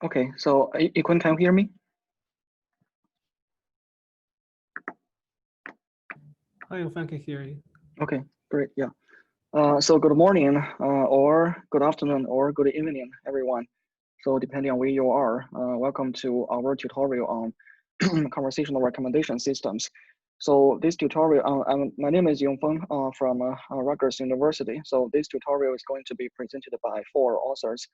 Okay, so Yikun, can you hear me? Hi, Yongfeng, I can hear you. Okay, great. Yeah. So good morning, or good afternoon, or good evening, everyone. So depending on where you are, welcome to our tutorial on conversational recommendation systems. So this tutorial, my name is Yongfeng from Rutgers University. So this tutorial is going to be presented by 4 authors,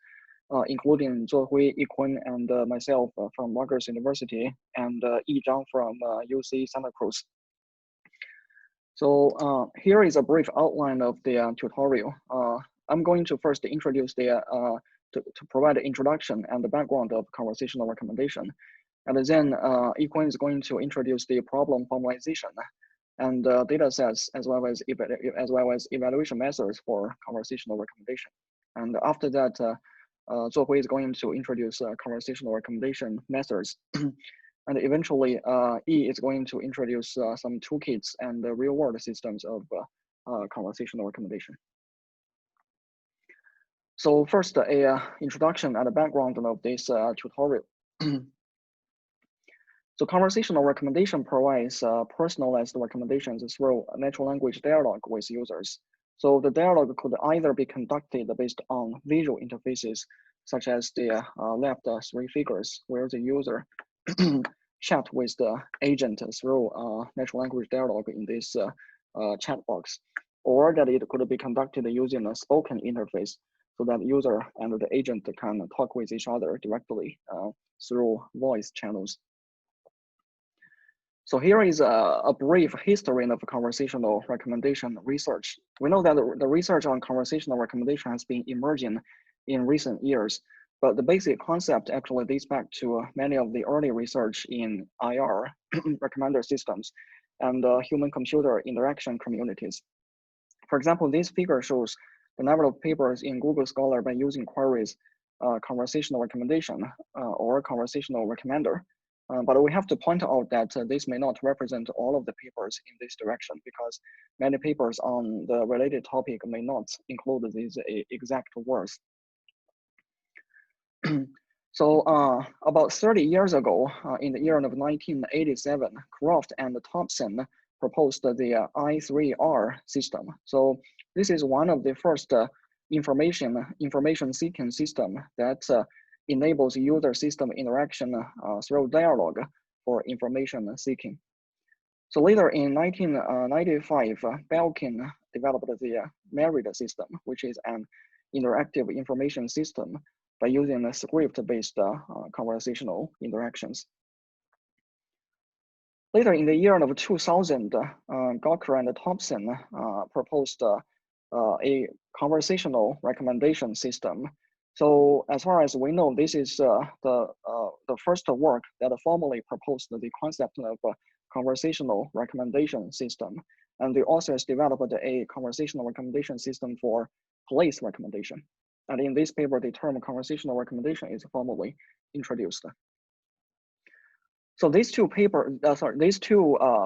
including Zuohui, Yikun, and myself from Rutgers University, and Zhang from UC Santa Cruz. So here is a brief outline of the tutorial. I'm going to first introduce to provide an introduction and the background of conversational recommendation. And then Yikun is going to introduce the problem formalization and data sets as well as evaluation methods for conversational recommendation. And after that, Zuohui is going to introduce conversational recommendation methods. And eventually, E is going to introduce some toolkits and real-world systems of conversational recommendation. So first, a introduction and a background of this tutorial. So conversational recommendation provides personalized recommendations through natural language dialogue with users. So the dialogue could either be conducted based on visual interfaces, such as the left 3 figures, where the user chat with the agent through natural language dialogue in this chat box, or that it could be conducted using a spoken interface, so that user and the agent can talk with each other directly through voice channels. So here is a brief history of conversational recommendation research. We know that the research on conversational recommendation has been emerging in recent years, but the basic concept actually dates back to many of the early research in IR, recommender systems, and human-computer interaction communities. For example, this figure shows the number of papers in Google Scholar by using queries conversational recommendation or conversational recommender. But we have to point out that this may not represent all of the papers in this direction, because many papers on the related topic may not include these exact words. So about 30 years ago, in the year of 1987, Croft and Thompson proposed the I3R system. So this is one of the first information seeking system that enables user system interaction through dialogue for information seeking. So later in 1995, Belkin developed the Merit system, which is an interactive information system by using a script-based conversational interactions. Later in the year of 2000, Gawker and Thompson proposed a conversational recommendation system. So as far as we know, this is the first work that formally proposed the concept of a conversational recommendation system. And the authors developed a conversational recommendation system for police recommendation. And in this paper, the term conversational recommendation is formally introduced. So these two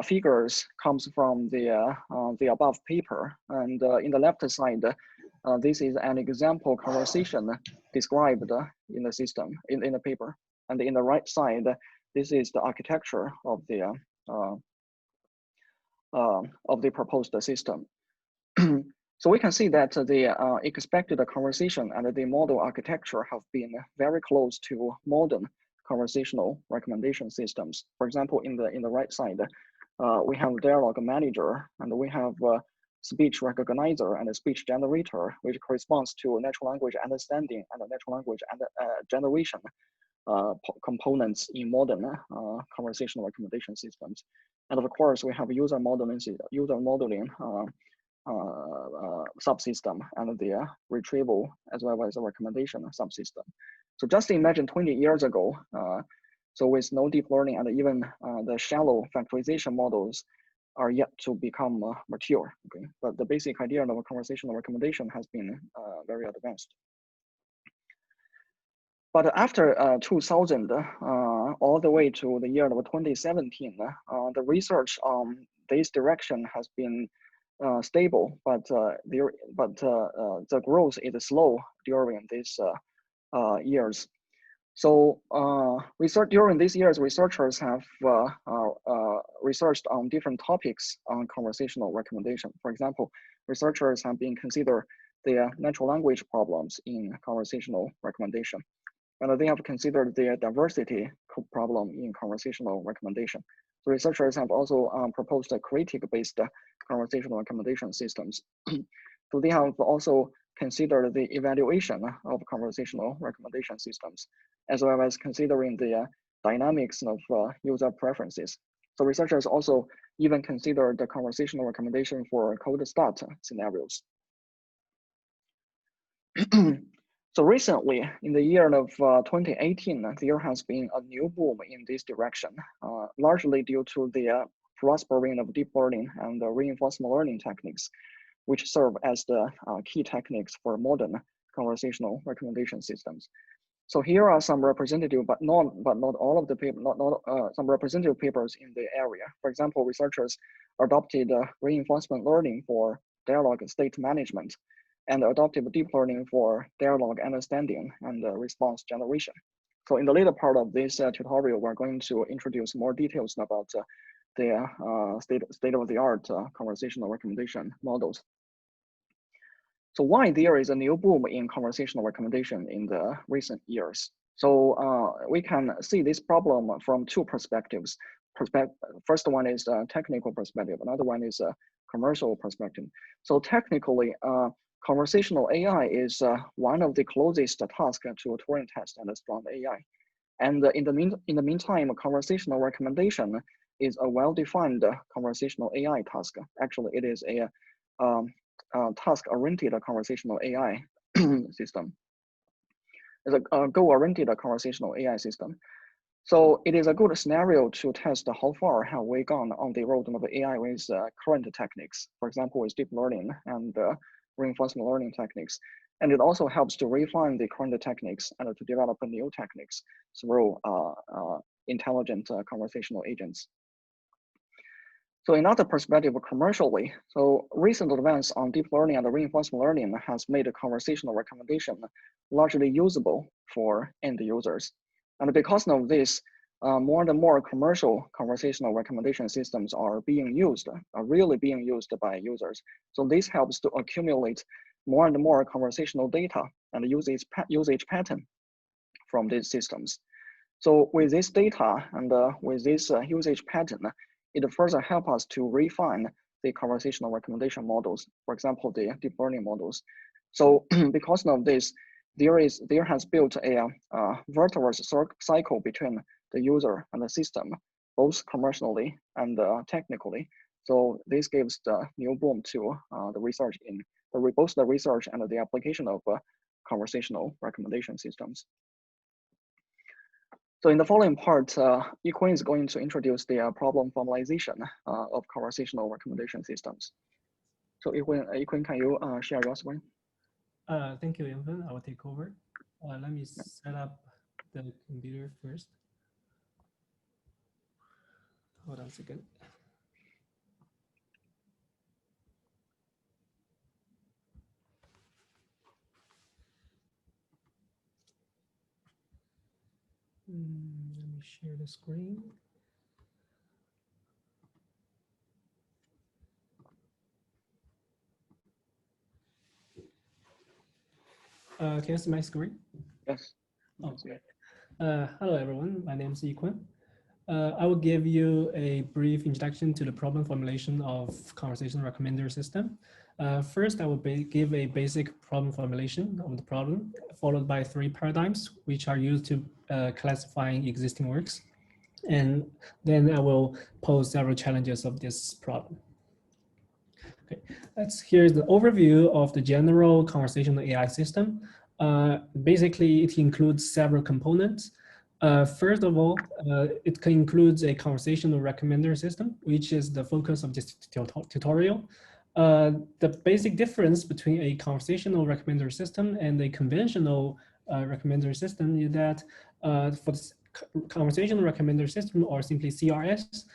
figures comes from the above paper, and in the left side, this is an example conversation described in the system in the paper, and in the right side, this is the architecture of the proposed system. So we can see that the expected conversation and the model architecture have been very close to modern conversational recommendation systems. For example, in the right side, we have dialogue manager, and we have speech recognizer and a speech generator, which corresponds to natural language understanding and natural language generation components in modern conversational recommendation systems. And of course, we have user modeling subsystem and the retrieval as well as the recommendation subsystem. So just imagine 20 years ago, so with no deep learning and even the shallow factorization models are yet to become mature. Okay, but the basic idea of a conversational recommendation has been very advanced. But after 2000, all the way to the year of 2017, the research on this direction has been stable, but the growth is slow during these years. So during these years, researchers have researched on different topics on conversational recommendation. For example, researchers have been considered the natural language problems in conversational recommendation. And they have considered the diversity problem in conversational recommendation. So researchers have also proposed a critique-based conversational recommendation systems. So they have also considered the evaluation of conversational recommendation systems, as well as considering the dynamics of user preferences. So researchers also even considered the conversational recommendation for cold start scenarios. So recently, in the year of 2018, there has been a new boom in this direction, largely due to the prospering of deep learning and reinforcement learning techniques, which serve as the key techniques for modern conversational recommendation systems. So here are some representative, but not all of the papers, some representative papers in the area. For example, researchers adopted reinforcement learning for dialogue state management, and adoptive deep learning for dialogue understanding and response generation. So in the later part of this tutorial, we're going to introduce more details about the state-of-the-art conversational recommendation models. So why there is a new boom in conversational recommendation in the recent years? So we can see this problem from two perspectives. First one is a technical perspective, another one is a commercial perspective. So technically, conversational AI is one of the closest tasks to a Turing test and a strong AI. And in the meantime, conversational recommendation is a well-defined conversational AI task. Actually, it is a task-oriented conversational AI system. It's a goal-oriented conversational AI system. So it is a good scenario to test how far have we gone on the road of AI with current techniques, for example, with deep learning and reinforcement learning techniques. And it also helps to refine the current techniques and to develop new techniques through intelligent conversational agents. So another perspective commercially, so recent advance on deep learning and reinforcement learning has made a conversational recommendation largely usable for end users. And because of this, more and more commercial conversational recommendation systems are really being used by users. So this helps to accumulate more and more conversational data and usage pattern from these systems. So with this data and with this usage pattern, it further helps us to refine the conversational recommendation models, for example, the deep learning models. So because of this, there has built a virtuous cycle between the user and the system, both commercially and technically. So this gives the new boom to the research in both the research and the application of conversational recommendation systems. So in the following part, Yikun is going to introduce the problem formalization of conversational recommendation systems. So Yikun, can you share your screen? Thank you, Yongfeng. I will take over. Let me set up the computer first. Hold on a second. Let me share the screen. Can you see my screen? Yes. Okay. Hello, everyone. My name is Yikun. I will give you a brief introduction to the problem formulation of conversation recommender system. First, I will give a basic problem formulation of the problem, followed by 3 paradigms, which are used to classifying existing works. And then I will pose several challenges of this problem. Okay, here's the overview of the general conversational AI system. Basically, it includes several components. First of all, it includes a conversational recommender system, which is the focus of this tutorial. The basic difference between a conversational recommender system and a conventional recommender system is that for the conversational recommender system, or simply CRS,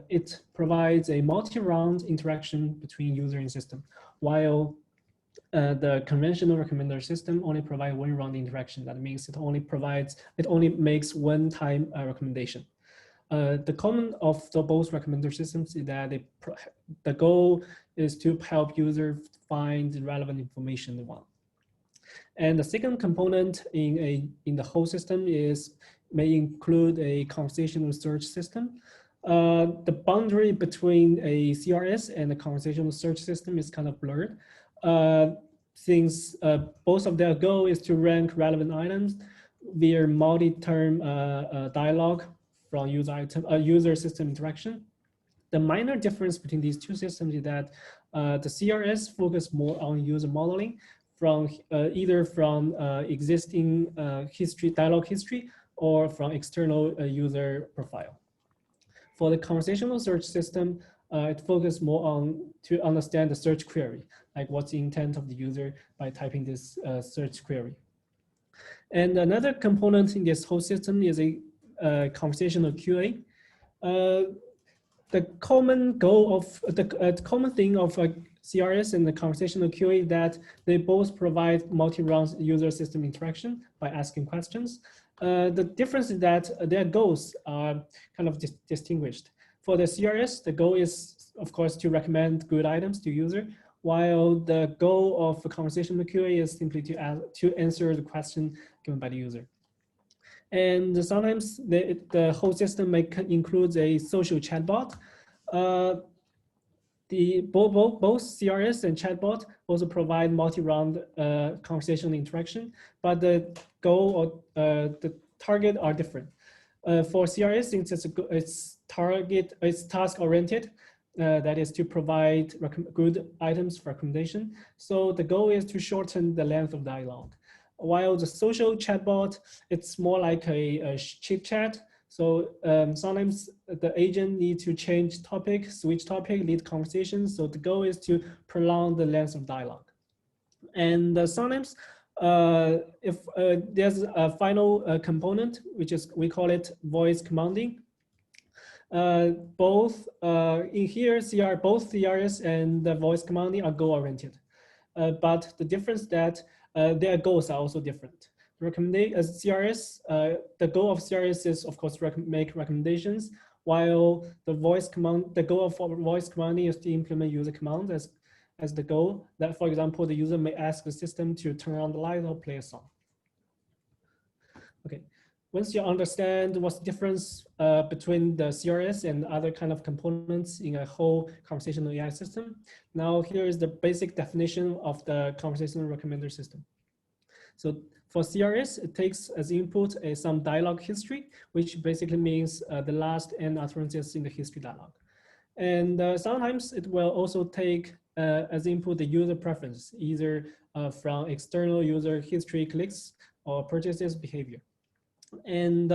it provides a multi-round interaction between user and system, while the conventional recommender system only provides one round interaction. That means it only makes one time recommendation. The common of both recommender systems is that the goal is to help users find the relevant information they want. And the second component in the whole system may include a conversational search system. The boundary between a CRS and a conversational search system is kind of blurred. Since both of their goal is to rank relevant items via multi-term dialogue from user system interaction. The minor difference between these two systems is that the CRS focus more on user modeling from either from existing dialogue history or from external user profile. For the conversational search system, it focuses more on to understand the search query, like what's the intent of the user by typing this search query. And another component in this whole system is a conversational QA. The common goal of the common thing of CRS and the conversational QA is that they both provide multi-round user system interaction by asking questions. The difference is that their goals are kind of distinguished. For the CRS, the goal is, of course, to recommend good items to user, while the goal of a conversational QA is simply to answer the question given by the user. And sometimes the whole system may include a social chatbot. Both CRS and chatbot also provide multi-round conversational interaction, but the goal or the target are different. For CRS, since it's task-oriented, that is to provide good items for recommendation. So the goal is to shorten the length of dialogue. While the social chatbot, it's more like a chit chat. So sometimes the agent needs to change topic, switch topic, lead conversation. So the goal is to prolong the length of dialogue. And sometimes if there's a final component, which is, we call it voice commanding. Both in here, both CRS and the voice commanding are goal-oriented. But the difference is that their goals are also different. CRS, the goal of CRS is, of course, make recommendations, while the goal of voice commanding is to implement user commands as the goal. That, for example, the user may ask the system to turn on the light or play a song. Okay, once you understand what's the difference between the CRS and other kind of components in a whole conversational AI system, now here is the basic definition of the conversational recommender system. So for CRS, it takes as input some dialogue history, which basically means the last n utterances in the history dialogue. And sometimes it will also take as input the user preference, either from external user history clicks or purchases behavior. And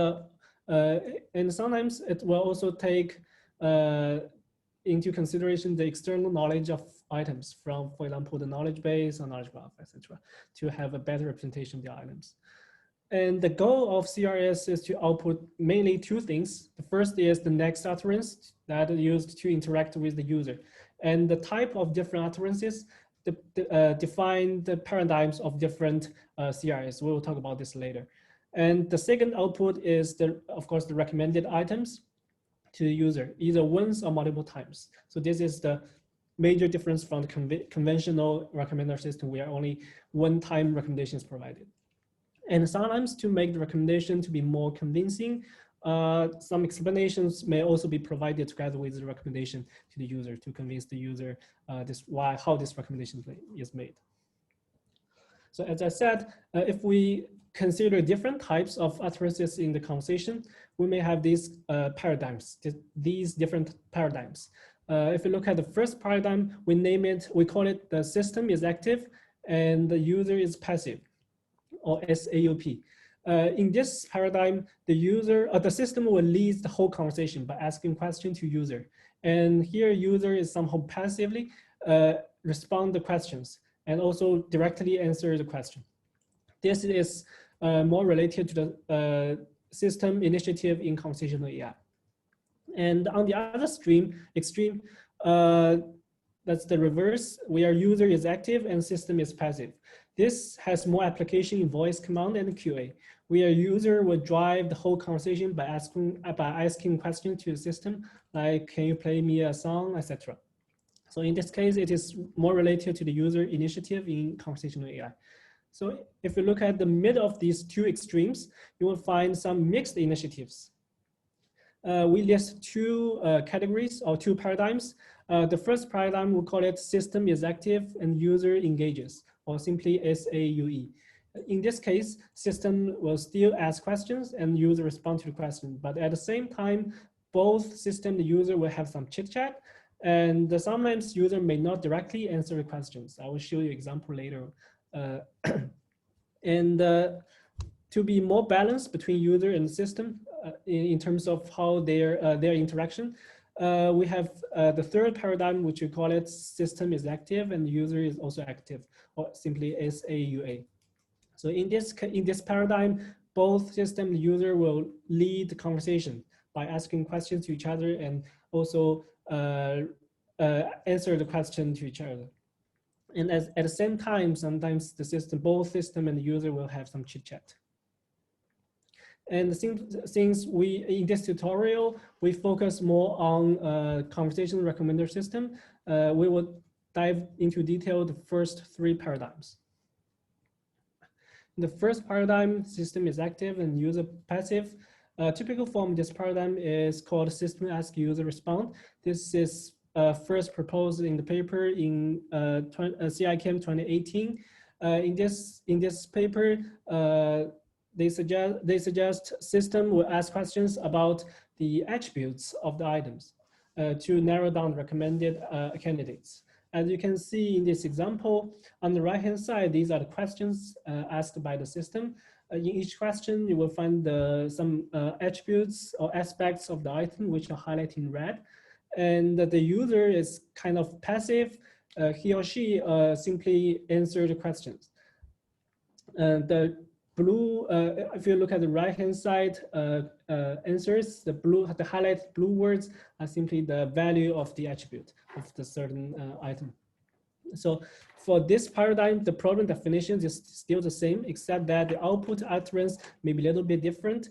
sometimes it will also take into consideration the external knowledge of items from, for example, the knowledge base or knowledge graph, etc., to have a better representation of the items. And the goal of CRS is to output mainly two things. The first is the next utterance that is used to interact with the user. And the type of different utterances define the paradigms of different CRS. We will talk about this later. And the second output is, of course, the recommended items to the user, either once or multiple times. So this is the major difference from the conventional recommender system where only one-time recommendation is provided. And sometimes to make the recommendation to be more convincing, some explanations may also be provided together with the recommendation to the user to convince the user how this recommendation is made. So as I said, if we consider different types of utterances in the conversation, we may have these paradigms, these different paradigms. If you look at the first paradigm, we call it the system is active and the user is passive, or SAUP. In this paradigm, the system will lead the whole conversation by asking questions to user. And here user is somehow passively respond the questions and also directly answer the question. This is more related to the system initiative in conversational AI. And on the other extreme, that's the reverse, where user is active and system is passive. This has more application in voice command and QA, where user will drive the whole conversation by asking questions to the system, like, can you play me a song, etc. So in this case, it is more related to the user initiative in conversational AI. So if you look at the mid of these two extremes, you will find some mixed initiatives. We list two categories or two paradigms. The first paradigm, we call it system is active and user engages, or simply SAUE. In this case, system will still ask questions and user respond to the question. But at the same time, both system and user will have some chit chat, and sometimes user may not directly answer the questions. I will show you example later. And to be more balanced between user and system in terms of how their interaction, we have the third paradigm, which we call it system is active and user is also active, or simply SAUA. So in this paradigm, both system and user will lead the conversation by asking questions to each other and also answer the question to each other. And at the same time, sometimes both system and the user will have some chit chat. And since in this tutorial, we focus more on conversational recommender system, we will dive into detail the first three paradigms. The first paradigm, system is active and user passive. Typical form of this paradigm is called system ask user respond. This is first proposed in the paper in CIChem 2018. In this paper, they suggest system will ask questions about the attributes of the items to narrow down recommended candidates. As you can see in this example, on the right-hand side, these are the questions asked by the system. In each question, you will find some attributes or aspects of the item which are highlighted in red. And the user is kind of passive. He or she simply answer the questions. The blue, if you look at the right-hand side answers, the highlighted blue words are simply the value of the attribute of the certain item. So for this paradigm, the problem definition is still the same, except that the output utterance may be a little bit different.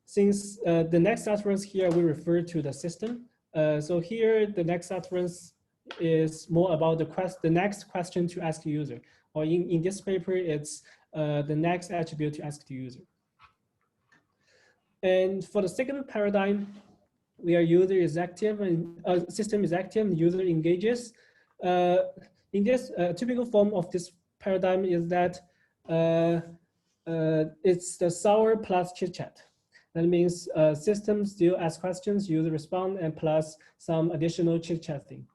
Since the next utterance here, we refer to the system. So here, the next utterance is more about the next question to ask the user. Or in this paper, it's the next attribute to ask the user. And for the second paradigm, where user is active and system is active and user engages. In this typical form of this paradigm is that it's the sour plus chit chat. That means system still ask questions, user respond, and plus some additional chit chatting.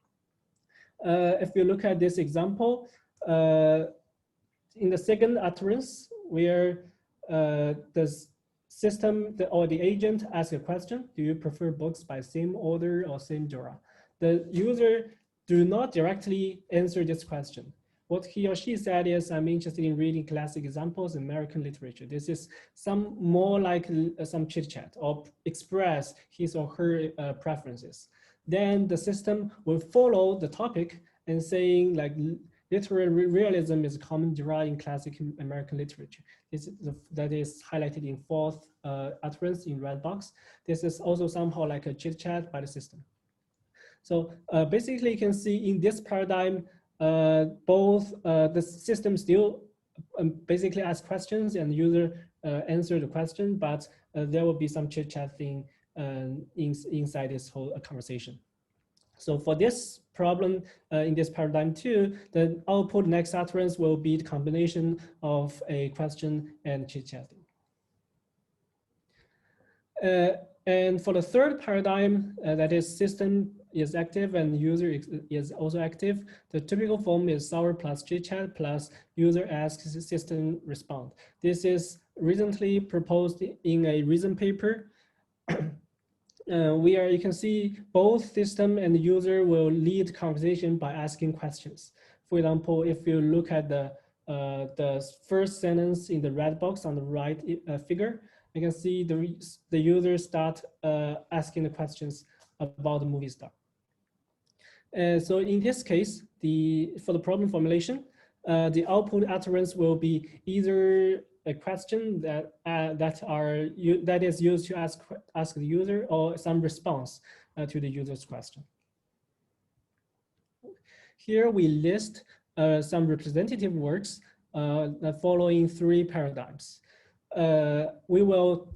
If you look at this example, in the second utterance, where the system or the agent asks a question, do you prefer books by same order or same genre? The user do not directly answer this question. What he or she said is, I'm interested in reading classic examples in American literature. This is some more like some chit chat or express his or her preferences. Then the system will follow the topic and saying like literary realism is a common genre in classic American literature. That is highlighted in fourth utterance in red box. This is also somehow like a chit chat by the system. So basically you can see in this paradigm, both the system still basically ask questions and the user answer the question, but there will be some chit chatting inside this whole conversation. So for this problem in this paradigm too, the output next utterance will be the combination of a question and chit chatting. And for the third paradigm, that is system is active and user is also active, the typical form is sour plus chit chat plus user asks, system respond. This is recently proposed in a recent paper. Where you can see both system and user will lead conversation by asking questions. For example, if you look at the first sentence in the red box on the right figure, you can see the user start asking the questions about the movie star. So in this case, for the problem formulation, the output utterance will be either a question that is used to ask the user, or some response to the user's question. Here we list some representative works following 3 paradigms. We will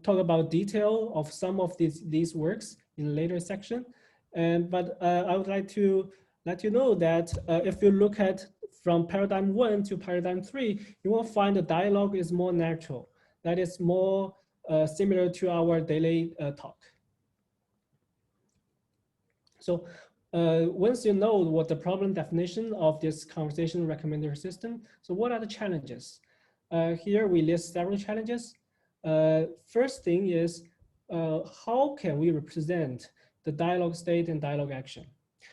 talk about detail of some of these works in a later section. But I would like to let you know that if you look at from paradigm 1 to paradigm 3, you will find the dialogue is more natural. That is more similar to our daily talk. So once you know what the problem definition of this conversation recommender system, so what are the challenges? Here we list several challenges. First thing is, how can we represent the dialogue state and dialogue action?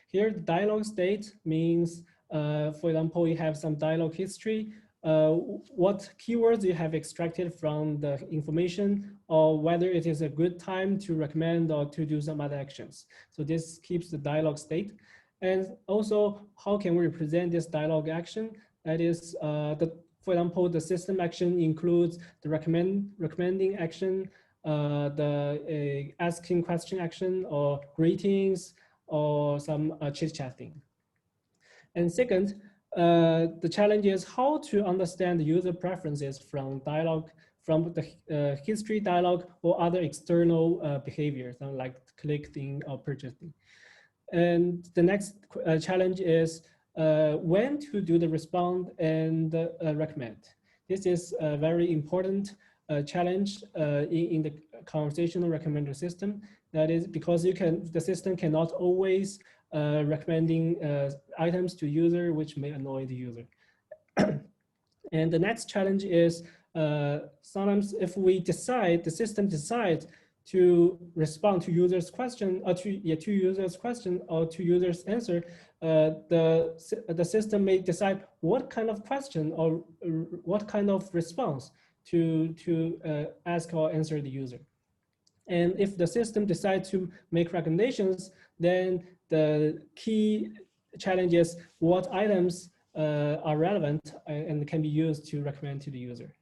Here, the dialogue state means, for example, you have some dialogue history, what keywords you have extracted from the information, or whether it is a good time to recommend or to do some other actions. So this keeps the dialogue state. And also, how can we represent this dialogue action? That is, for example, the system action includes the recommending action, the asking question action, or greetings, or some chit-chatting. And second, the challenge is how to understand the user preferences from dialogue, from the history dialogue or other external behaviors like clicking or purchasing. And the next challenge is when to do the respond and recommend. This is a very important challenge in the conversational recommender system. That is because the system cannot always recommending items to user, which may annoy the user. And the next challenge is sometimes if the system decides to respond to users' question or to users' question or to users' answer, the system may decide what kind of question or what kind of response to ask or answer the user. And if the system decides to make recommendations, then the key challenge is what items are relevant and can be used to recommend to the user.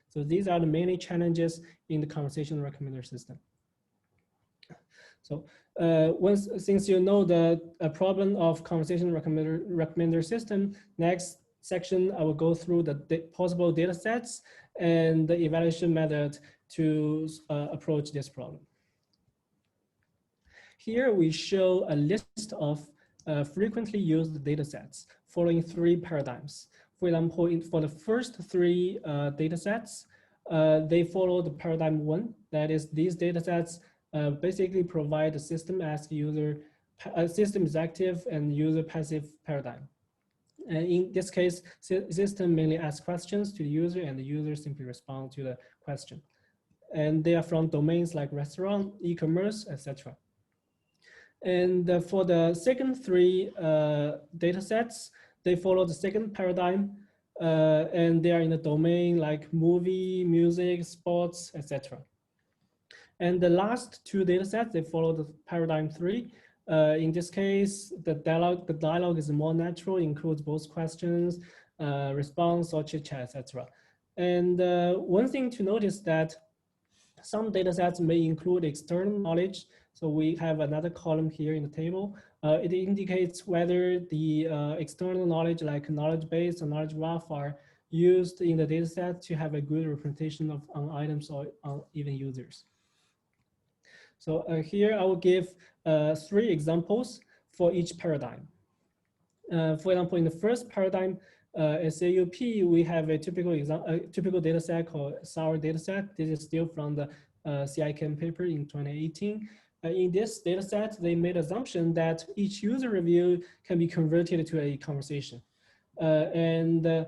So these are the many challenges in the conversational recommender system. So since you know the problem of conversational recommender system, next section I will go through the possible data sets and the evaluation method to approach this problem. Here we show a list of frequently used data sets following 3 paradigms. For example, for the first 3 data sets, they follow the paradigm 1. That is, these data sets basically provide a system ask user, system is active and user passive paradigm. And in this case, system mainly asks questions to the user and the user simply responds to the question. And they are from domains like restaurant, e-commerce, etc. And for the second 3 data sets, they follow the second paradigm, and they are in the domain like movie, music, sports, etc. And the last 2 data sets, they follow the paradigm 3. In this case, the dialogue is more natural, includes both questions, response, or chit chat, etc. And one thing to notice that some data sets may include external knowledge. So we have another column here in the table. It indicates whether the external knowledge like knowledge base or knowledge graph are used in the data set to have a good representation of items or even users. So here I will give 3 examples for each paradigm. For example, in the first paradigm, SAUP, we have a typical data set called sour data set. This is still from the Yikun paper in 2018. In this data set, they made assumption that each user review can be converted to a conversation. The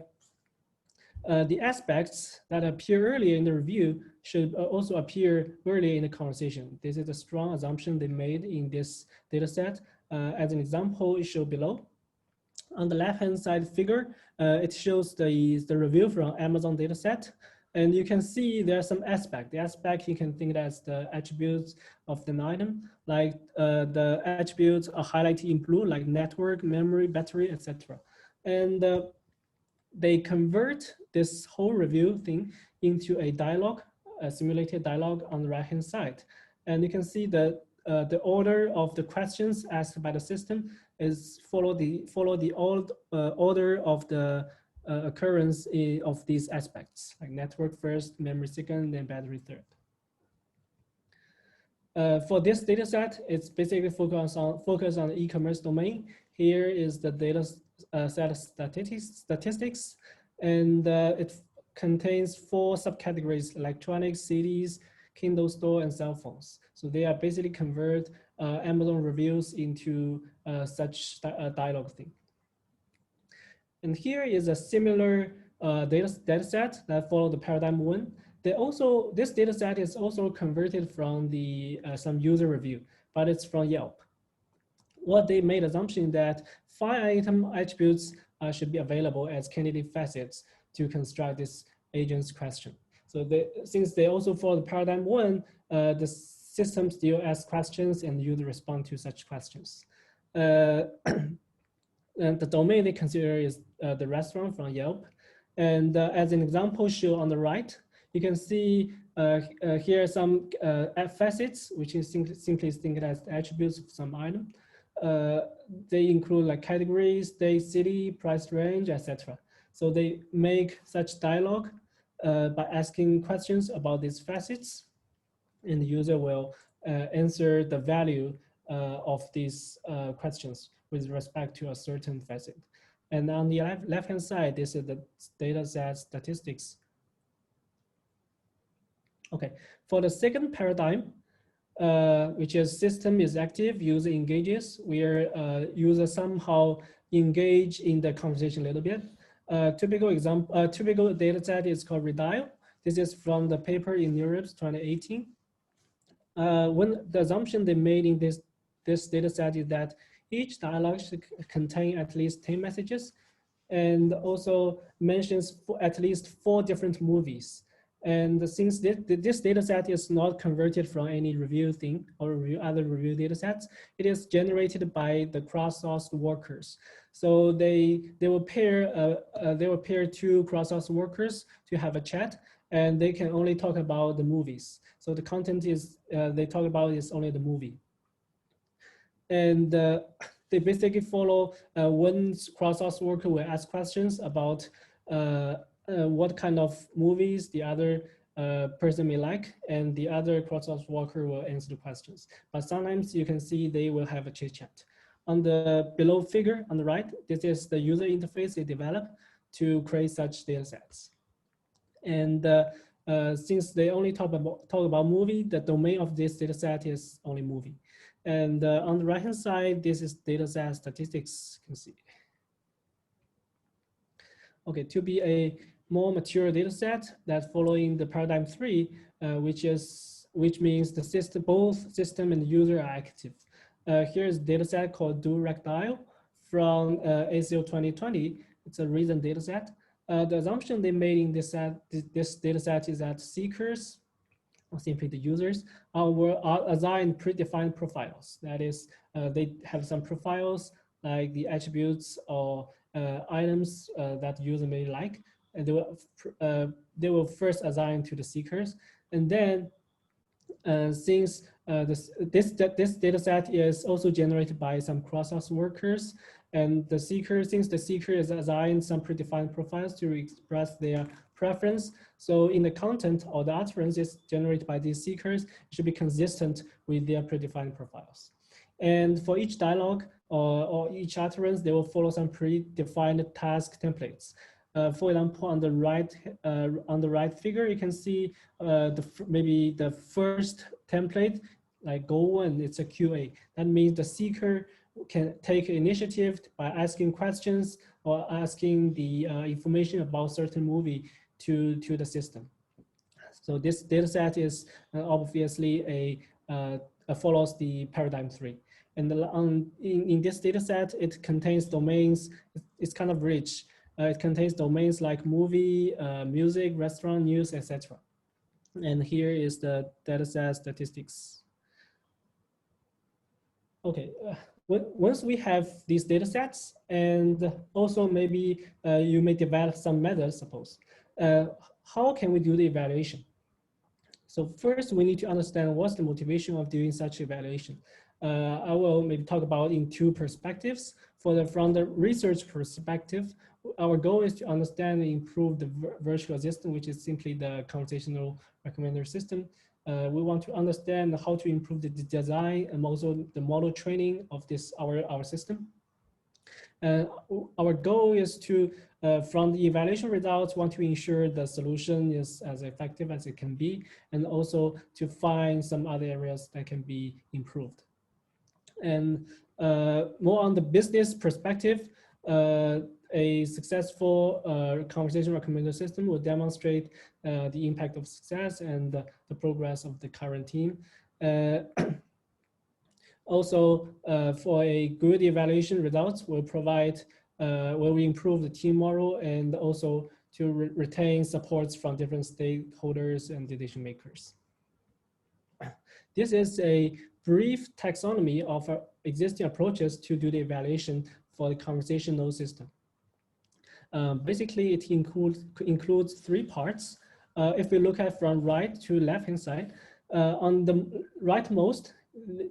aspects that appear earlier in the review should also appear earlier in the conversation. This is a strong assumption they made in this data set. As an example, is shown below. On the left-hand side figure, it shows the review from Amazon dataset. And you can see there's some aspect. The aspect you can think as the attributes of the item, like the attributes are highlighted in blue, like network, memory, battery, etc. And they convert this whole review thing into a dialogue, a simulated dialogue on the right-hand side. And you can see that the order of the questions asked by the system is follow the old order of the occurrence of these aspects, like network first, memory second, and battery third. For this data set, it's basically focused on the e-commerce domain. Here is the data set statistics, and it contains 4 subcategories: electronics, CDs, Kindle store, and cell phones. So they are basically convert Amazon reviews into such dialogue thing. And here is a similar data set that follow the paradigm 1. This data set is also converted from the some user review, but it's from Yelp. What they made assumption that 5 item attributes should be available as candidate facets to construct this agent's question. So since they also follow the paradigm 1, the system still asks questions and the user respond to such questions. And the domain they consider is the restaurant from Yelp. And as an example shown on the right, you can see here are some facets, which is simply think as attributes of some item. They include like categories, date, city, price range, etc. So they make such dialogue by asking questions about these facets, and the user will answer the value of these questions with respect to a certain facet. And on the left-hand side, this is the data set statistics. Okay, for the second paradigm, which is system is active, user engages, where user somehow engage in the conversation a little bit. Typical data set is called redial. This is from the paper in Europe 2018. When the assumption they made in this data set is that each dialogue should contain at least 10 messages, and also mentions at least 4 different movies. And since this data set is not converted from any review thing or other review data sets, it is generated by the cross-sourced workers. So they will pair 2 cross-sourced workers to have a chat, and they can only talk about the movies. So the content is they talk about is only the movie. And they basically follow one cross-sourced worker will ask questions about what kind of movies the other person may like, and the other cross-sourced worker will answer the questions. But sometimes you can see they will have a chit chat. On the below figure on the right, this is the user interface they develop to create such data sets. And since they only talk about movie, the domain of this data set is only movie. And on the right-hand side, this is data set statistics, you can see. Okay, to be a more mature data set that following the paradigm 3, which means the system, both system and user are active. Here's a data set called Direct Dial from ACO 2020. It's a recent data set. The assumption they made in this data set is that seekers, or simply the users, are assigned predefined profiles. That is, they have some profiles like the attributes or items that the user may like, and they will first assign to the seekers. And then since this data set is also generated by some cross-sourced workers, and the seeker, since the seeker is assigned some predefined profiles to express their preference, so in the content or the utterances generated by these seekers should be consistent with their predefined profiles. And for each dialogue or each utterance, they will follow some predefined task templates. For example, on the right figure, you can see maybe the first template, like goal 1, it's a QA. That means the seeker can take initiative by asking questions or asking the information about certain movie to the system. So this data set is obviously follows the paradigm 3. And in this data set, it contains domains. It's kind of rich. It contains domains like movie, music, restaurant, news, etc. And here is the dataset statistics. Okay, once we have these data sets, and also maybe you may develop some methods, suppose. How can we do the evaluation? So first, we need to understand what's the motivation of doing such evaluation. I will maybe talk about in two perspectives. From the research perspective, our goal is to understand and improve the virtual assistant, which is simply the conversational recommender system. We want to understand how to improve the design and also the model training of this our system. Our goal is to, from the evaluation results, want to ensure the solution is as effective as it can be, and also to find some other areas that can be improved. And more on the business perspective, a successful conversation recommender system will demonstrate the impact of success and the progress of the current team. Also, for a good evaluation results, will provide, will we improve the team model and also to retain supports from different stakeholders and decision makers. This is a brief taxonomy of existing approaches to do the evaluation for the conversational system. Basically, it includes three parts. If we look at from right to left-hand side, on the rightmost,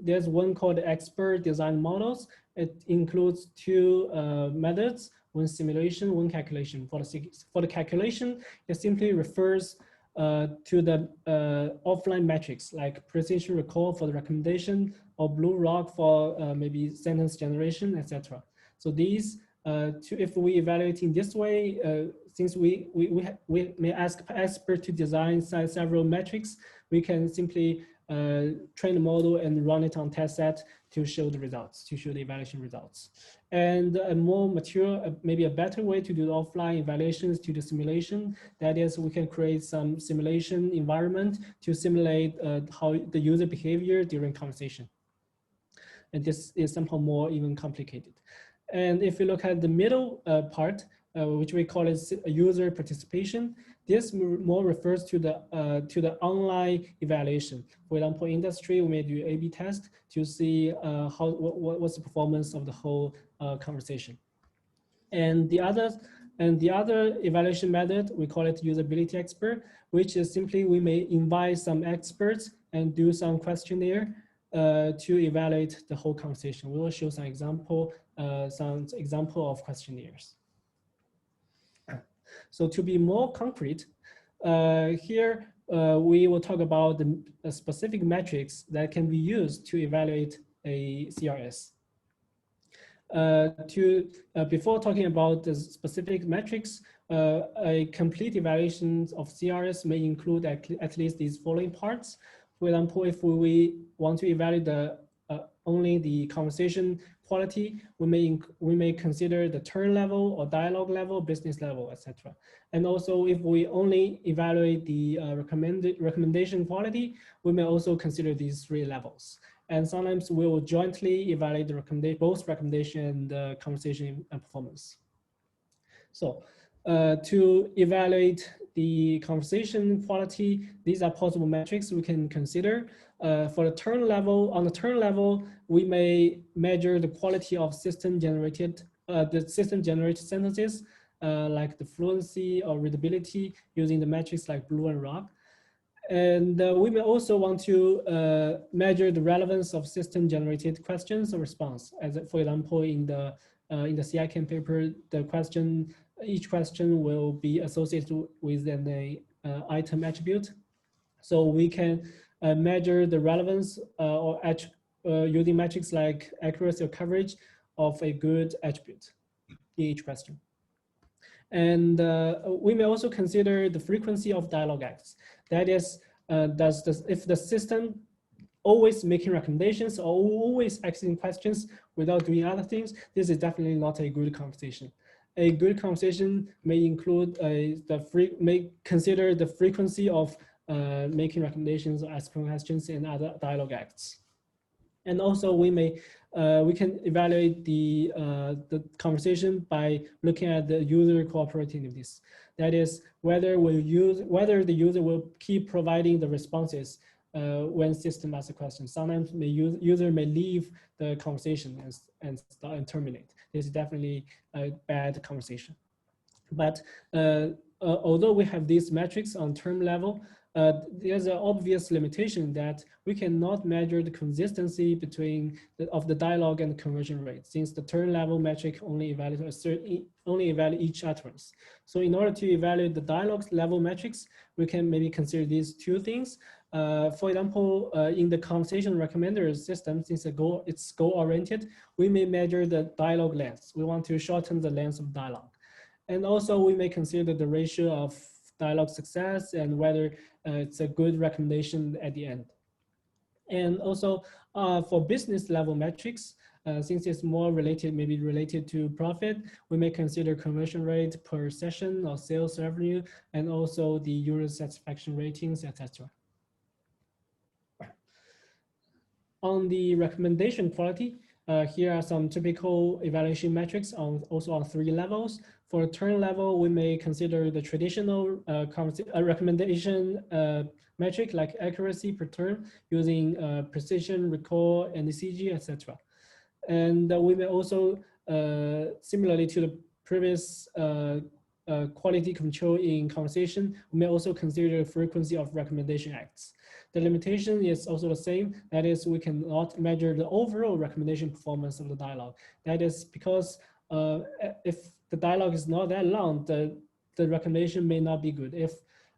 there's one called expert design models. It includes two methods, one simulation, one calculation. For the calculation, it simply refers to the offline metrics like precision recall for the recommendation or blue rock for maybe sentence generation, etc. So these, if we evaluate in this way, since we may ask expert to design several metrics, we can simply train the model and run it on test set to show the results, to show the evaluation results. And a more mature, maybe a better way to do the offline evaluations to the simulation. That is, we can create some simulation environment to simulate how the user behavior during conversation. And this is somehow more even complicated. And if you look at the middle part, which we call it user participation, this more refers to the online evaluation. For example, industry, we may do A/B test to see what's the performance of the whole conversation. And the other evaluation method, we call it usability expert, which is simply we may invite some experts and do some questionnaire to evaluate the whole conversation. We will show some example of questionnaires. So to be more concrete, here we will talk about the specific metrics that can be used to evaluate a CRS. Before talking about the specific metrics, a complete evaluation of CRS may include at least these following parts. For example, if we want to evaluate only the conversation quality, we may consider the turn level or dialogue level, business level, etc. And also, if we only evaluate the recommendation quality, we may also consider these three levels. And sometimes we will jointly evaluate the both recommendation and conversation and performance. So to evaluate the conversation quality, these are possible metrics we can consider. For the turn level, on the turn level, we may measure the quality of system-generated sentences, like the fluency or readability using the metrics like Blue and Rock. And we may also want to measure the relevance of system-generated questions or response. As for example, in the Yikun paper, each question will be associated with an item attribute. So we can measure the relevance using metrics like accuracy or coverage of a good attribute in each question. And we may also consider the frequency of dialogue acts. That is, if the system always making recommendations or always asking questions without doing other things, this is definitely not a good conversation. A good conversation may include may consider the frequency of making recommendations or asking questions in other dialogue acts. And also we can evaluate the conversation by looking at the user cooperativeness. That is whether the user will keep providing the responses when system asks a question. Sometimes user may leave the conversation and terminate. This is definitely a bad conversation. But although we have these metrics on term level, there's an obvious limitation that we cannot measure the consistency between of the dialogue and the conversion rate, since the term level metric only evaluate each utterance. So in order to evaluate the dialogue level metrics, we can maybe consider these two things. For example, in the conversation recommender system, since it's goal-oriented, we may measure the dialogue length. We want to shorten the length of dialogue. And also we may consider the ratio of dialogue success and whether it's a good recommendation at the end. And also for business level metrics, since it's more maybe related to profit, we may consider conversion rate per session or sales revenue, and also the user satisfaction ratings, etc. On the recommendation quality, here are some typical evaluation metrics also on 3 levels. For turn level, we may consider the traditional recommendation metric like accuracy per turn using precision, recall, NDCG, etc. And we may also, similarly to the previous quality control in conversation, we may also consider the frequency of recommendation acts. The limitation is also the same. That is, we cannot measure the overall recommendation performance of the dialogue. That is because if the dialogue is not that long, the recommendation may not be good.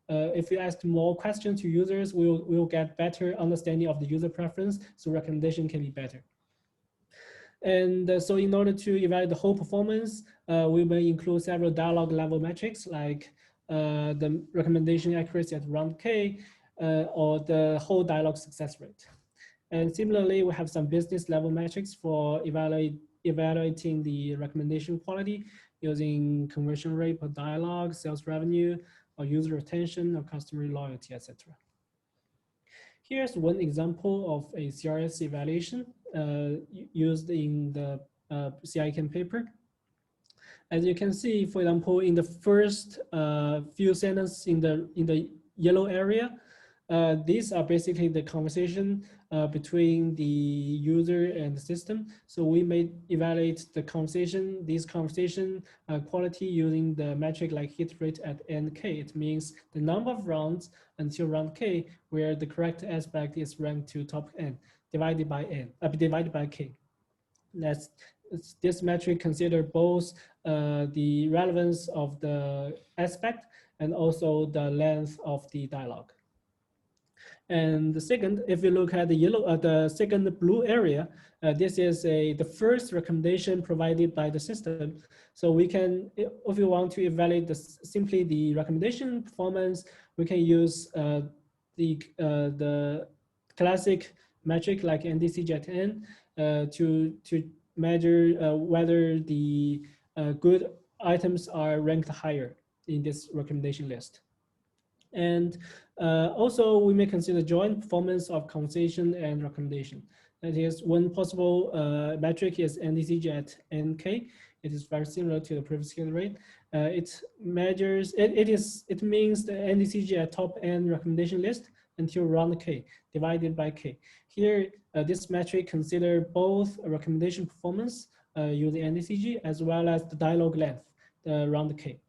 If you ask more questions to users, we'll get better understanding of the user preference, so recommendation can be better. And so in order to evaluate the whole performance, we may include several dialogue level metrics like the recommendation accuracy at round K, or the whole dialogue success rate. And similarly, we have some business level metrics for evaluating the recommendation quality using conversion rate per dialogue, sales revenue, or user retention, or customer loyalty, etc. Here's one example of a CRS evaluation used in the Yikun paper. As you can see, for example, in the first few sentences in the yellow area, these are basically the conversation between the user and the system. So we may evaluate these conversation quality using the metric like hit rate at NK. It means the number of rounds until round K where the correct aspect is ranked to top N divided by K. This metric consider both the relevance of the aspect and also the length of the dialogue. And the second, if you look at the second blue area, this is the first recommendation provided by the system. So we can, if you want to evaluate simply the recommendation performance, we can use the classic metric like NDCG at N to measure whether the good items are ranked higher in this recommendation list. And also, we may consider joint performance of conversation and recommendation. That is, one possible metric is NDCG at NK. It is very similar to the previous scale rate. It measures, it means the NDCG at top N recommendation list until round K divided by K. Here, this metric consider both recommendation performance using NDCG as well as the dialogue length round K.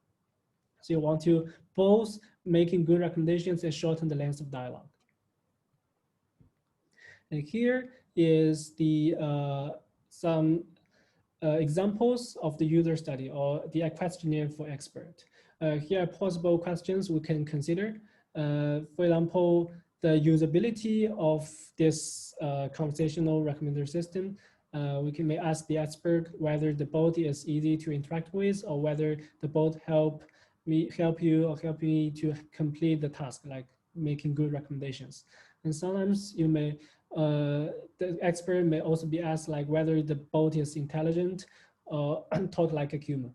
So you want to both making good recommendations and shorten the length of dialogue. And here is the some examples of the user study or the questionnaire for expert. Here are possible questions we can consider. For example, the usability of this conversational recommender system. We may ask the expert whether the bot is easy to interact with or whether the bot help me to complete the task, like making good recommendations. And sometimes you may, the expert may also be asked like whether the bot is intelligent or talk like a human.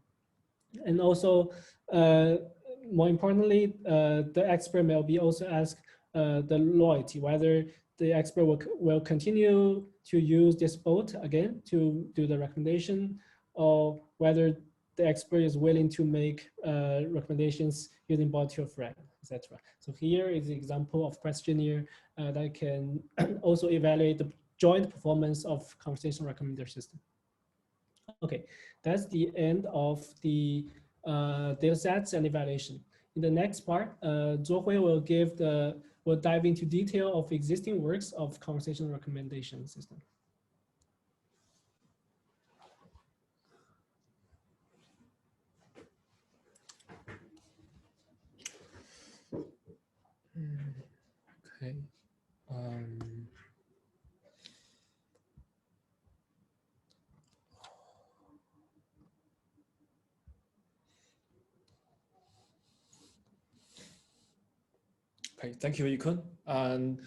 And also, more importantly, the expert may be also asked the loyalty, whether the expert will continue to use this bot again to do the recommendation, or whether the expert is willing to make recommendations using bot to a friend, etc. So here is the example of questionnaire that can also evaluate the joint performance of conversational recommender system. Okay, that's the end of the data sets and evaluation. In the next part, Zuohui will dive into detail of existing works of conversational recommendation system. Okay. Okay, thank you, Yikun. And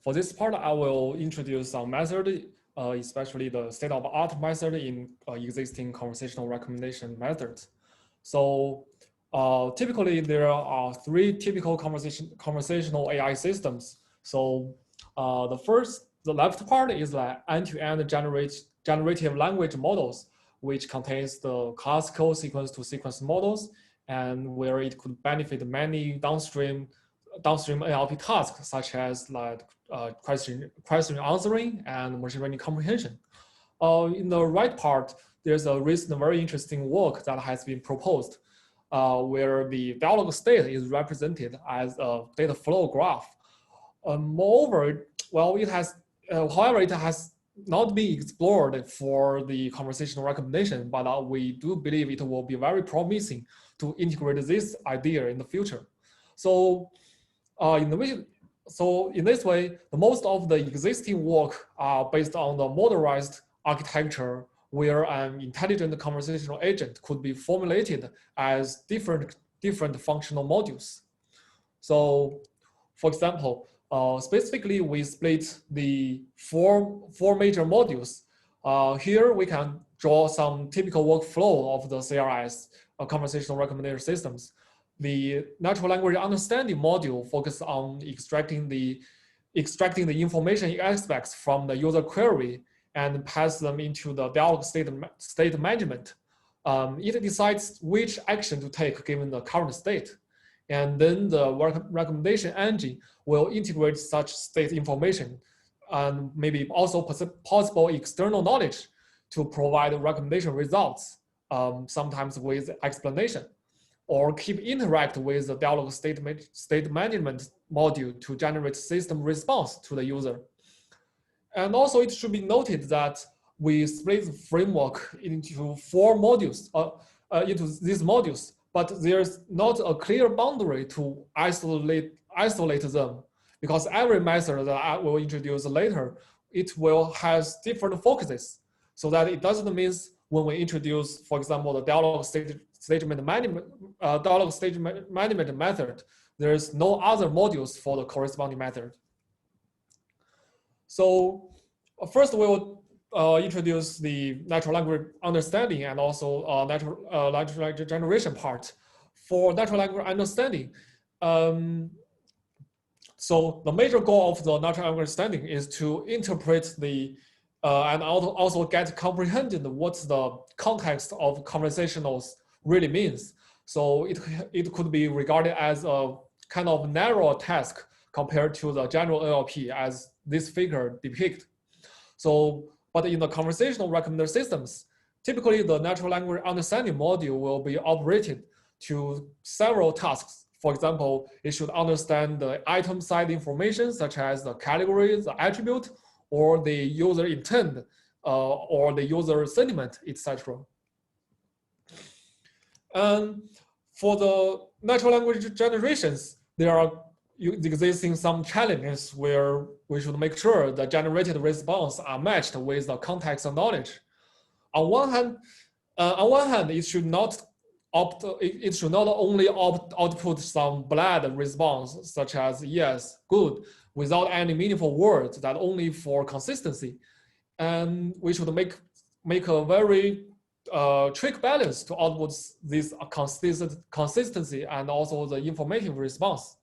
for this part, I will introduce some method, especially the state-of-art method in existing conversational recommendation methods. So typically, there are three typical conversational AI systems. So the left part is like end-to-end generative language models, which contains the classical sequence-to-sequence models, and where it could benefit many downstream NLP tasks, such as like question answering and machine learning comprehension. In the right part, there's a recent very interesting work that has been proposed, where the dialogue state is represented as a data flow graph. Moreover, well, however, it has not been explored for the conversational recommendation, but we do believe it will be very promising to integrate this idea in the future. So in this way, most of the existing work are based on the modernized architecture, where an intelligent conversational agent could be formulated as different functional modules. So, for example, specifically, we split the four major modules. Here, we can draw some typical workflow of the CRS, conversational recommendation systems. The natural language understanding module focuses on extracting the information aspects from the user query and pass them into the dialogue state management. It decides which action to take given the current state. And then the recommendation engine will integrate such state information and maybe also possible external knowledge to provide recommendation results, sometimes with explanation, or keep interact with the dialogue state management module to generate system response to the user. And also it should be noted that we split the framework into four modules, into these modules, but there's not a clear boundary to isolate them, because every method that I will introduce later, it will has different focuses, so that it doesn't mean when we introduce, for example, the dialogue state management method, there's no other modules for the corresponding method. So first we will introduce the natural language understanding and also natural language generation part. For natural language understanding, so the major goal of the natural language understanding is to interpret the and also get comprehended what the context of conversationals really means. So it could be regarded as a kind of narrow task compared to the general NLP as this figure depicts. So, but in the conversational recommender systems, typically the natural language understanding module will be operated to several tasks. For example, it should understand the item side information, such as the category, the attribute, or the user intent, or the user sentiment, etc. And for the natural language generations, there are existing some challenges where we should make sure the generated response are matched with the context and knowledge. On one hand, it should not only output some bland response, such as yes, good, without any meaningful words, that only for consistency. And we should make a very trick balance to output this consistency and also the informative response.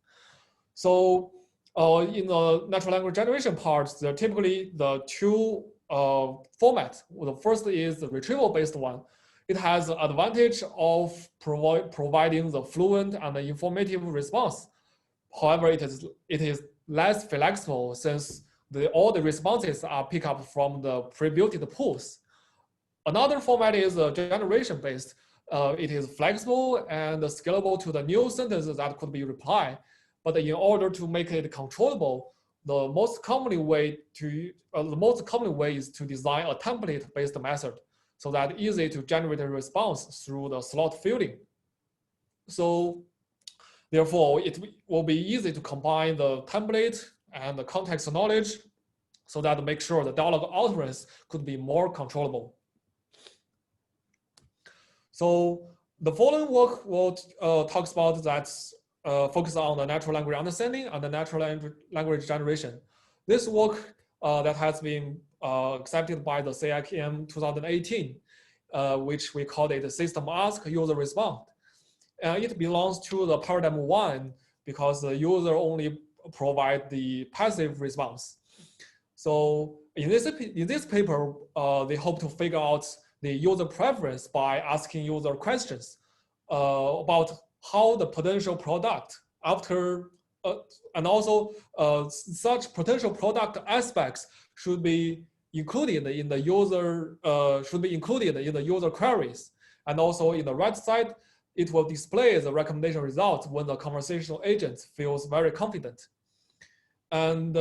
So in the natural language generation part, there are typically the two format. The first is the retrieval-based one. It has the advantage of providing the fluent and the informative response. However, it is less flexible since all the responses are picked up from the pre-built pools. Another format is generation-based. It is flexible and scalable to the new sentences that could be replied. But in order to make it controllable, the most common way is to design a template-based method, so that easy to generate a response through the slot filling. So therefore, it will be easy to combine the template and the context knowledge so that to make sure the dialogue utterance could be more controllable. So the following work will talks about that focus on the natural language understanding and the natural language generation. This work that has been accepted by the CIKM 2018, which we called it System Ask, User Respond. It belongs to the paradigm 1 because the user only provide the passive response. So in this paper, they hope to figure out the user preference by asking user questions about how the potential product after, and also such potential product aspects should be included in the user queries, and also in the right side, it will display the recommendation results when the conversational agent feels very confident, and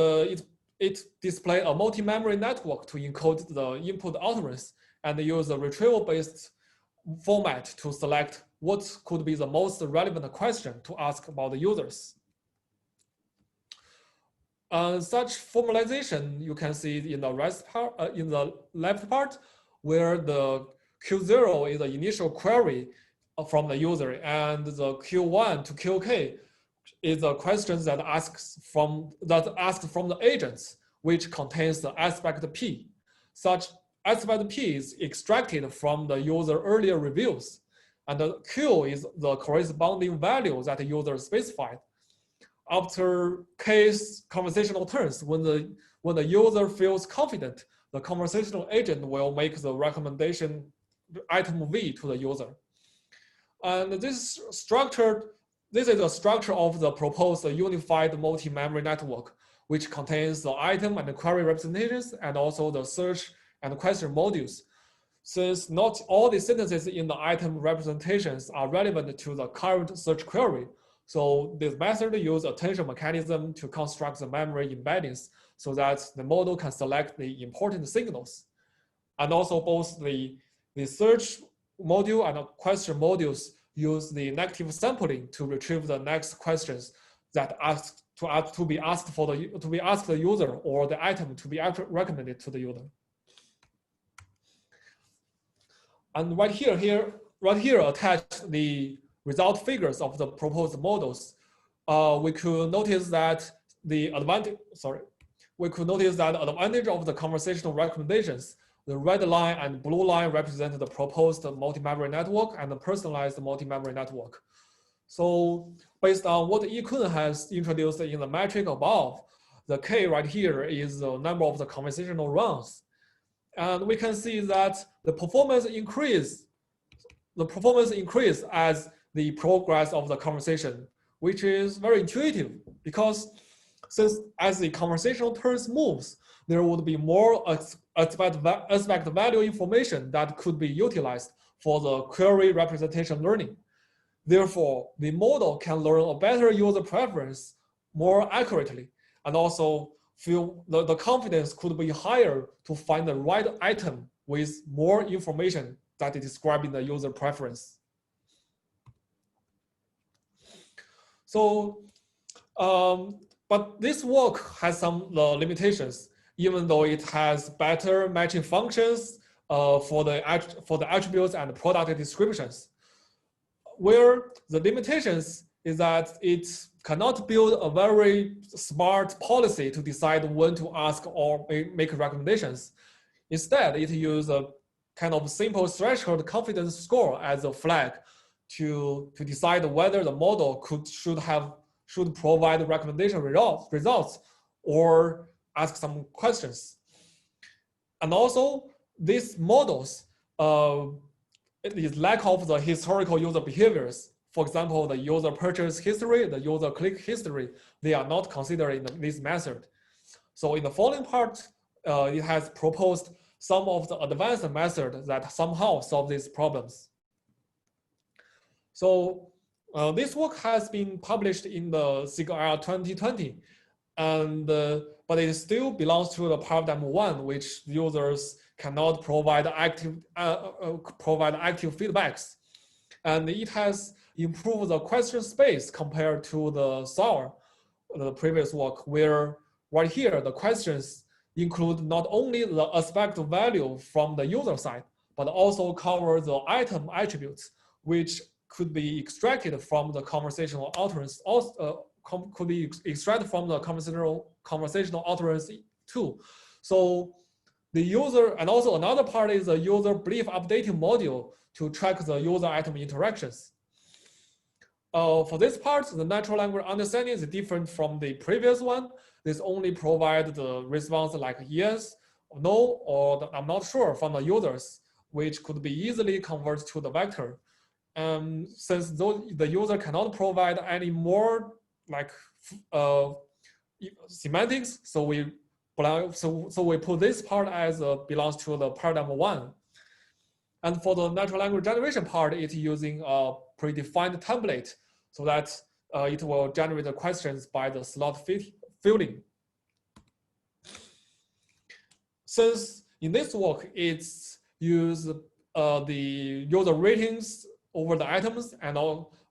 it displays a multi-memory network to encode the input utterance and use a retrieval-based format to select what could be the most relevant question to ask about the users. Such formalization you can see in the left part, where the Q0 is the initial query from the user, and the Q1 to QK is the questions that asks from the agents, which contains the aspect P. Such aspect P is extracted from the user earlier reviews, and the Q is the corresponding value that the user specified. After case conversational turns, when the user feels confident, the conversational agent will make the recommendation item V to the user. And this is the structure of the proposed unified multi-memory network, which contains the item and the query representations and also the search and question modules. Since not all the sentences in the item representations are relevant to the current search query, so this method uses attention mechanism to construct the memory embeddings so that the model can select the important signals. And also both the search module and the question modules use the negative sampling to retrieve the next questions that to be asked the user, or the item to be recommended to the user. And right here attached the result figures of the proposed models. We could notice that the advantage of the conversational recommendations, the red line and blue line represent the proposed multi-memory network and the personalized multi-memory network. So based on what Yikun has introduced in the metric above, the K right here is the number of the conversational rounds. And we can see that the performance increase as the progress of the conversation, which is very intuitive, because since as the conversational turns moves, there would be more aspect value information that could be utilized for the query representation learning. Therefore, the model can learn a better user preference more accurately, and also feel the confidence could be higher to find the right item with more information that is describing the user preference. So, but this work has some limitations, even though it has better matching functions for the attributes and product descriptions. Where the limitations is that it cannot build a very smart policy to decide when to ask or make recommendations. Instead, it uses a kind of simple threshold confidence score as a flag to decide whether the model should provide recommendation results or ask some questions. And also these models, it is lack of the historical user behaviors. For example, the user purchase history, the user click history, they are not considered in this method. So in the following part, it has proposed some of the advanced methods that somehow solve these problems. So this work has been published in the CIGR 2020, and but it still belongs to the paradigm 1, which users cannot provide active feedbacks, and it has improved the question space compared to the previous work, where right here the questions include not only the aspect value from the user side, but also cover the item attributes, which could be extracted from the conversational utterance, could be extracted from the conversational utterance too. So the user, and also another part is the user belief updating module to track the user item interactions. For this part, the natural language understanding is different from the previous one. This only provides the response like yes, no, or I'm not sure from the users, which could be easily converted to the vector. Since the user cannot provide any more like semantics, so we put this part as belongs to the paradigm 1. And for the natural language generation part, it's using a predefined template so that it will generate the questions by the slot filling. Since in this work, it's use the user ratings over the items, and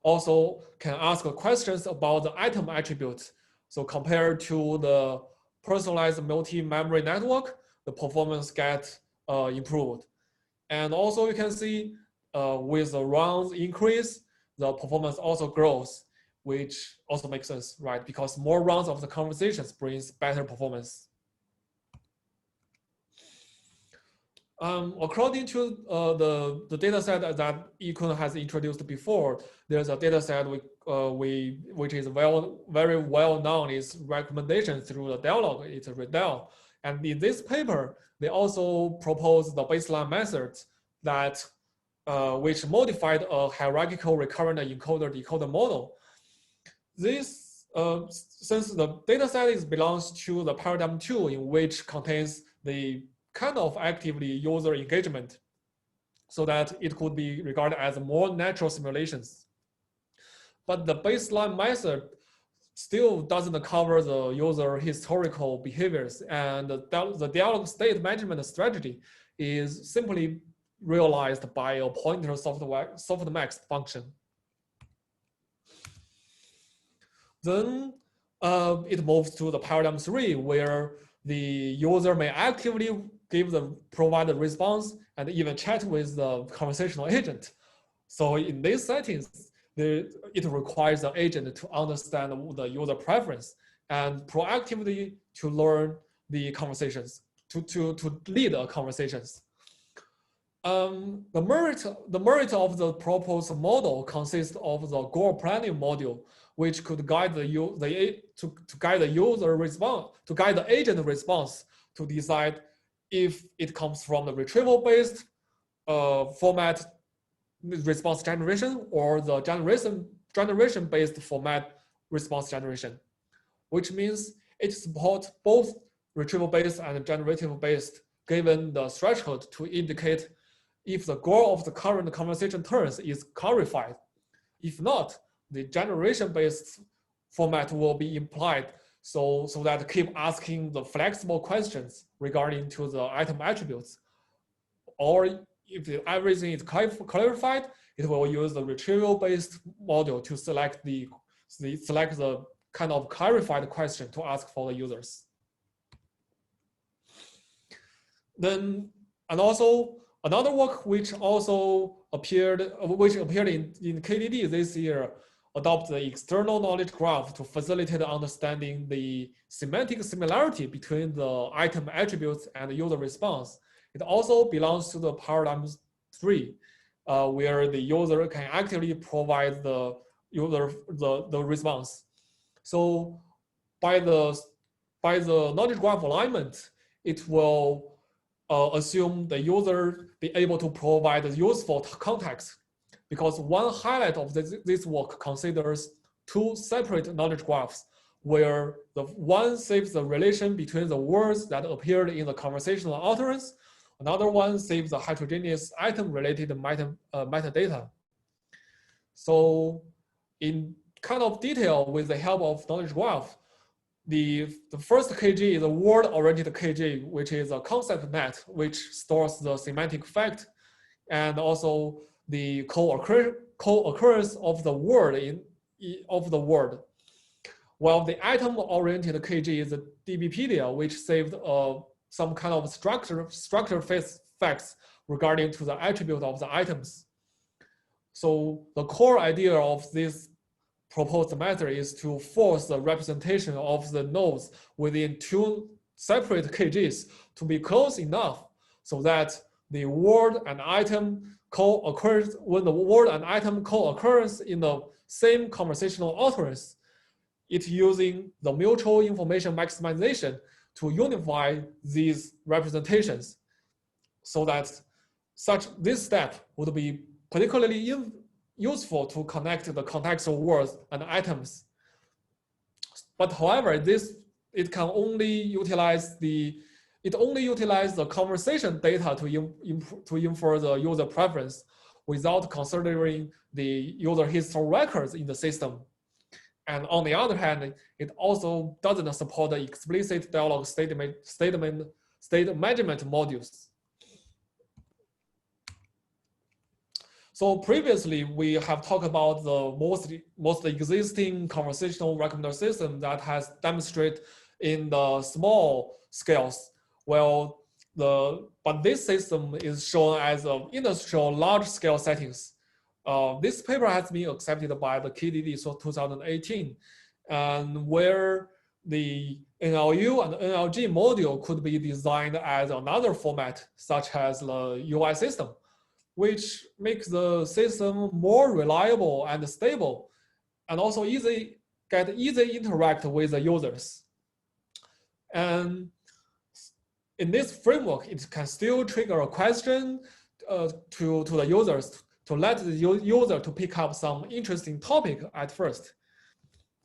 also can ask questions about the item attributes. So compared to the personalized multi-memory network, the performance gets improved. And also you can see with the rounds increase, the performance also grows, which also makes sense, right? Because more rounds of the conversations brings better performance. According to the data set that Yikun has introduced before, there's a data set which is very well known is recommendation through the dialogue, it's a REDEL. And in this paper, they also propose the baseline methods that which modified a hierarchical recurrent encoder-decoder model. This, since the data set belongs to the paradigm 2, in which contains the kind of actively user engagement, so that it could be regarded as more natural simulations. But the baseline method still doesn't cover the user historical behaviors, and the dialogue state management strategy is simply realized by a pointer softmax function. Then it moves to the paradigm 3, where the user may actively provide a response and even chat with the conversational agent. So in these settings, it requires the agent to understand the user preference and proactively to learn the conversations, to lead the conversations. The merit of the proposed model consists of the goal planning module, which could guide the agent response to decide if it comes from the retrieval-based format response generation or the generation-based format response generation, which means it supports both retrieval-based and generative-based, given the threshold to indicate if the goal of the current conversation turns is clarified. If not, the generation-based format will be implied, so that keep asking the flexible questions regarding to the item attributes. Or if everything is clarified, it will use the retrieval-based model to select the kind of clarified question to ask for the users. Then, and also another work which also appeared in KDD this year, adopt the external knowledge graph to facilitate understanding the semantic similarity between the item attributes and the user response. It also belongs to the paradigm 3, where the user can actively provide the user the response. So by the knowledge graph alignment, it will assume the user be able to provide useful context, because one highlight of this work considers two separate knowledge graphs, where the one saves the relation between the words that appeared in the conversational utterance, another one saves the heterogeneous item-related metadata. So in kind of detail, with the help of knowledge graph, the first KG is a word-oriented KG, which is a concept net, which stores the semantic fact and also the co-occurrence of the word while the item-oriented KG is a DBpedia, which saved some kind of structure facts regarding to the attribute of the items. So the core idea of this proposed method is to force the representation of the nodes within two separate KGs to be close enough so that the word and item co-occurs when the word and item co-occurs in the same conversational utterance. It's using the mutual information maximization to unify these representations so that this step would be particularly useful to connect the contextual words and items. But however, it only utilize the conversation data to infer the user preference without considering the user history records in the system. And on the other hand, it also doesn't support the explicit dialogue state management modules. So previously, we have talked about the most existing conversational recommender system that has demonstrated in the small scales. Well, but this system is shown as an industrial large-scale settings. This paper has been accepted by the KDD 2018, and where the NLU and NLG module could be designed as another format, such as the UI system, which makes the system more reliable and stable, and also easy interact with the users. And in this framework, it can still trigger a question to the users to let the user to pick up some interesting topic at first.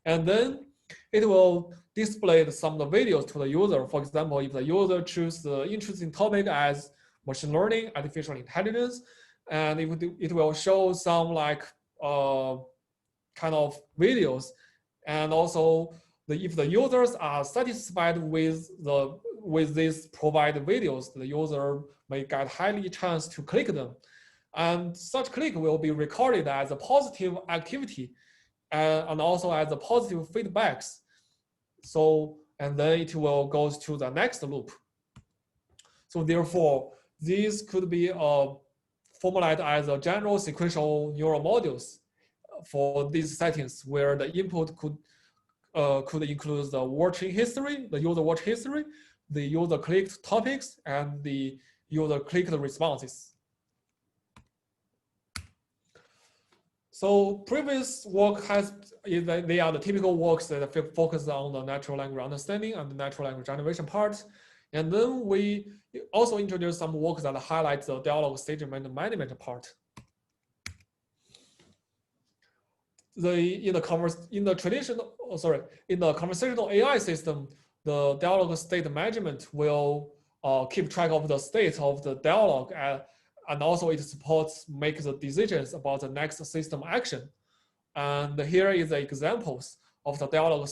And then it will display some of the videos to the user. For example, if the user chooses the interesting topic as machine learning, artificial intelligence, and it will show some like kind of videos. And also if the users are satisfied with these provided videos, the user may get highly chance to click them. And such click will be recorded as a positive activity and also as a positive feedbacks. So, and then it will go to the next loop. So therefore, these could be formulated as a general sequential neural modules for these settings where the input could include the watching history, the user watch history, the user clicked topics, and the user clicked responses. So previous work they are the typical works that focus on the natural language understanding and the natural language generation part. And then we also introduce some work that highlights the dialogue statement management part. In the conversational AI system, the dialogue state management will keep track of the state of the dialogue, and also it supports make the decisions about the next system action. And here is the examples of the dialogue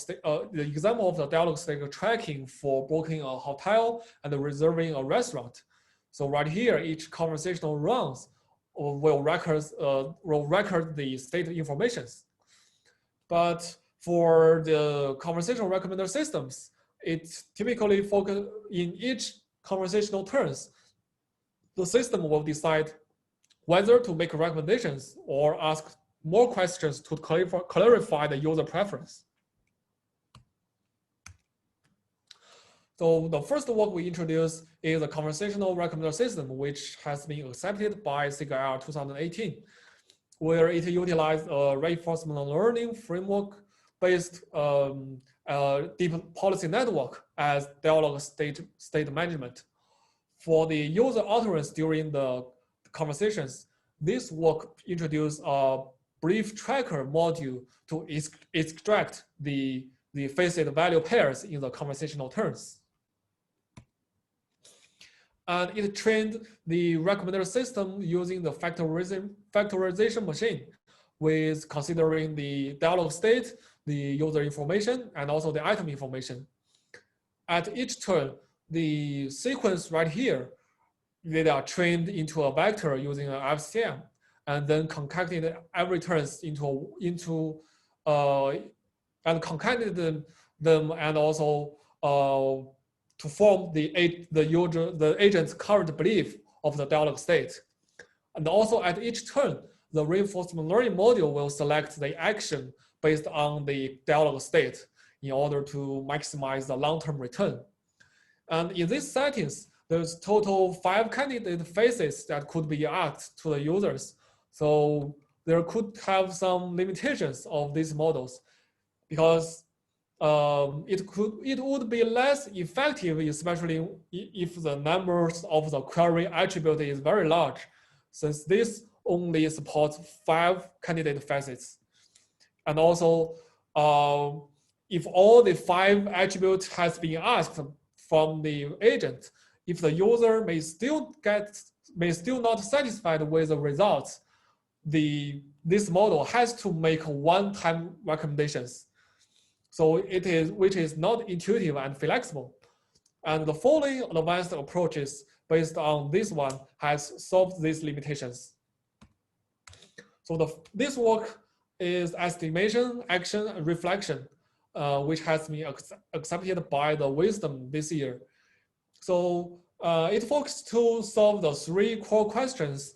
state tracking for booking a hotel and reserving a restaurant. So right here, each conversational runs will record the state informations. But for the conversational recommender systems, it's typically focused in each conversational turns. The system will decide whether to make recommendations or ask more questions to clarify the user preference. So the first work we introduced is a conversational recommender system, which has been accepted by CIGIR 2018, where it utilized a reinforcement learning framework-based deep policy network as dialogue state management. for the user utterance during the conversations, this work introduced a brief tracker module to extract the facet value pairs in the conversational terms. And it trained the recommender system using the factorization machine with considering the dialog state, the user information, and also the item information. At each turn, the sequence right here, they are trained into a vector using an FCM, and then concatenated every turns and concatenated them and also to form the agent's current belief of the dialog state. And also at each turn, the reinforcement learning module will select the action based on the dialog state in order to maximize the long-term return. And in these settings, there's total 5 candidate phases that could be asked to the users. So there could have some limitations of these models because it would be less effective, especially if the numbers of the query attribute is very large, since this only supports 5 candidate facets. And also, if all the 5 attributes has been asked from the agent, if the user may still not satisfied with the results, this model has to make one-time recommendations. So which is not intuitive and flexible. And the following advanced approaches based on this one has solved these limitations. So this work is estimation, action, and reflection, which has been accepted by the Wisdom this year. So it focuses to solve the 3 core questions,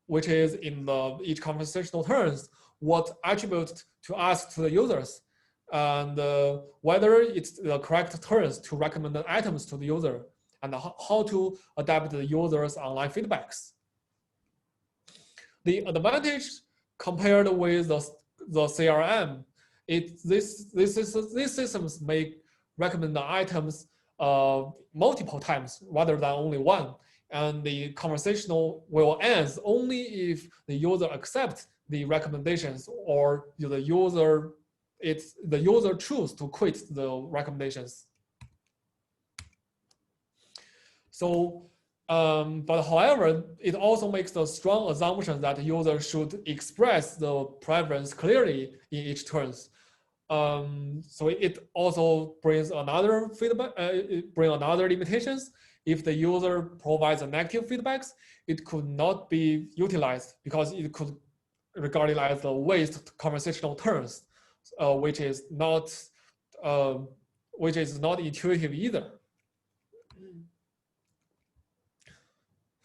which is in each conversational turns, what attribute to ask to the users, and whether it's the correct turns to recommend the items to the user, and how to adapt the user's online feedbacks. The advantage compared with the CRM, these systems may recommend the items multiple times rather than only one, and the conversational will end only if the user accepts the recommendations or the user chooses to quit the recommendations. So, but however, it also makes the strong assumption that the user should express the preference clearly in each turns. So it also brings another feedback, another limitations. If the user provides a negative feedbacks, it could not be utilized because it could regarded as a waste conversational turns, which is not intuitive either.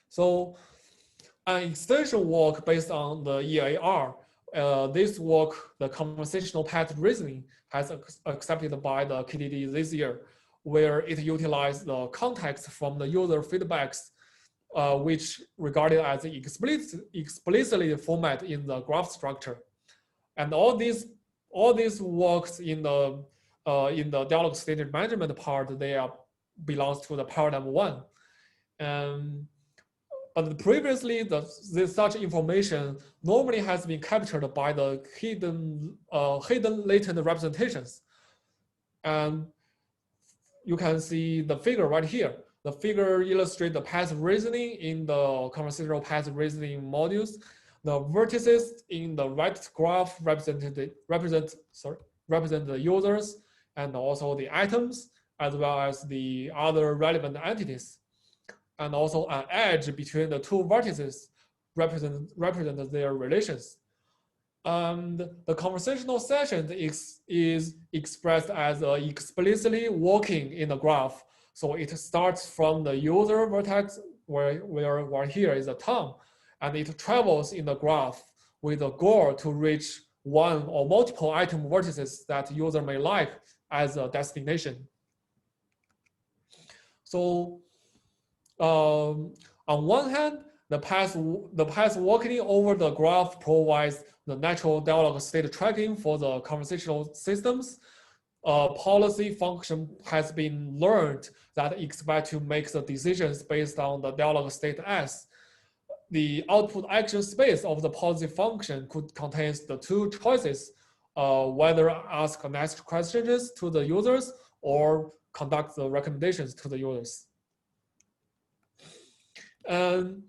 So an extension work based on the EAR, this work, the conversational path reasoning, has accepted by the KDD this year, where it utilized the context from the user feedbacks, which regarded as explicitly format in the graph structure. And all these works in the dialog state management part, they belongs to the paradigm 1. But previously, such information normally has been captured by the hidden latent representations. And you can see the figure right here. The figure illustrates the path reasoning in the conversational path reasoning modules. The vertices in the right graph represent the users and also the items, as well as the other relevant entities. And also an edge between the 2 vertices represent their relations. And the conversational session is expressed as explicitly walking in the graph. So it starts from the user vertex where here is a tongue, and it travels in the graph with a goal to reach one or multiple item vertices that user may like as a destination. So on one hand, the path walking over the graph provides the natural dialog state tracking for the conversational systems. a policy function has been learned that expect to make the decisions based on the dialog state S, the output action space of the policy function could contain the two choices, whether ask next questions to the users or conduct the recommendations to the users. And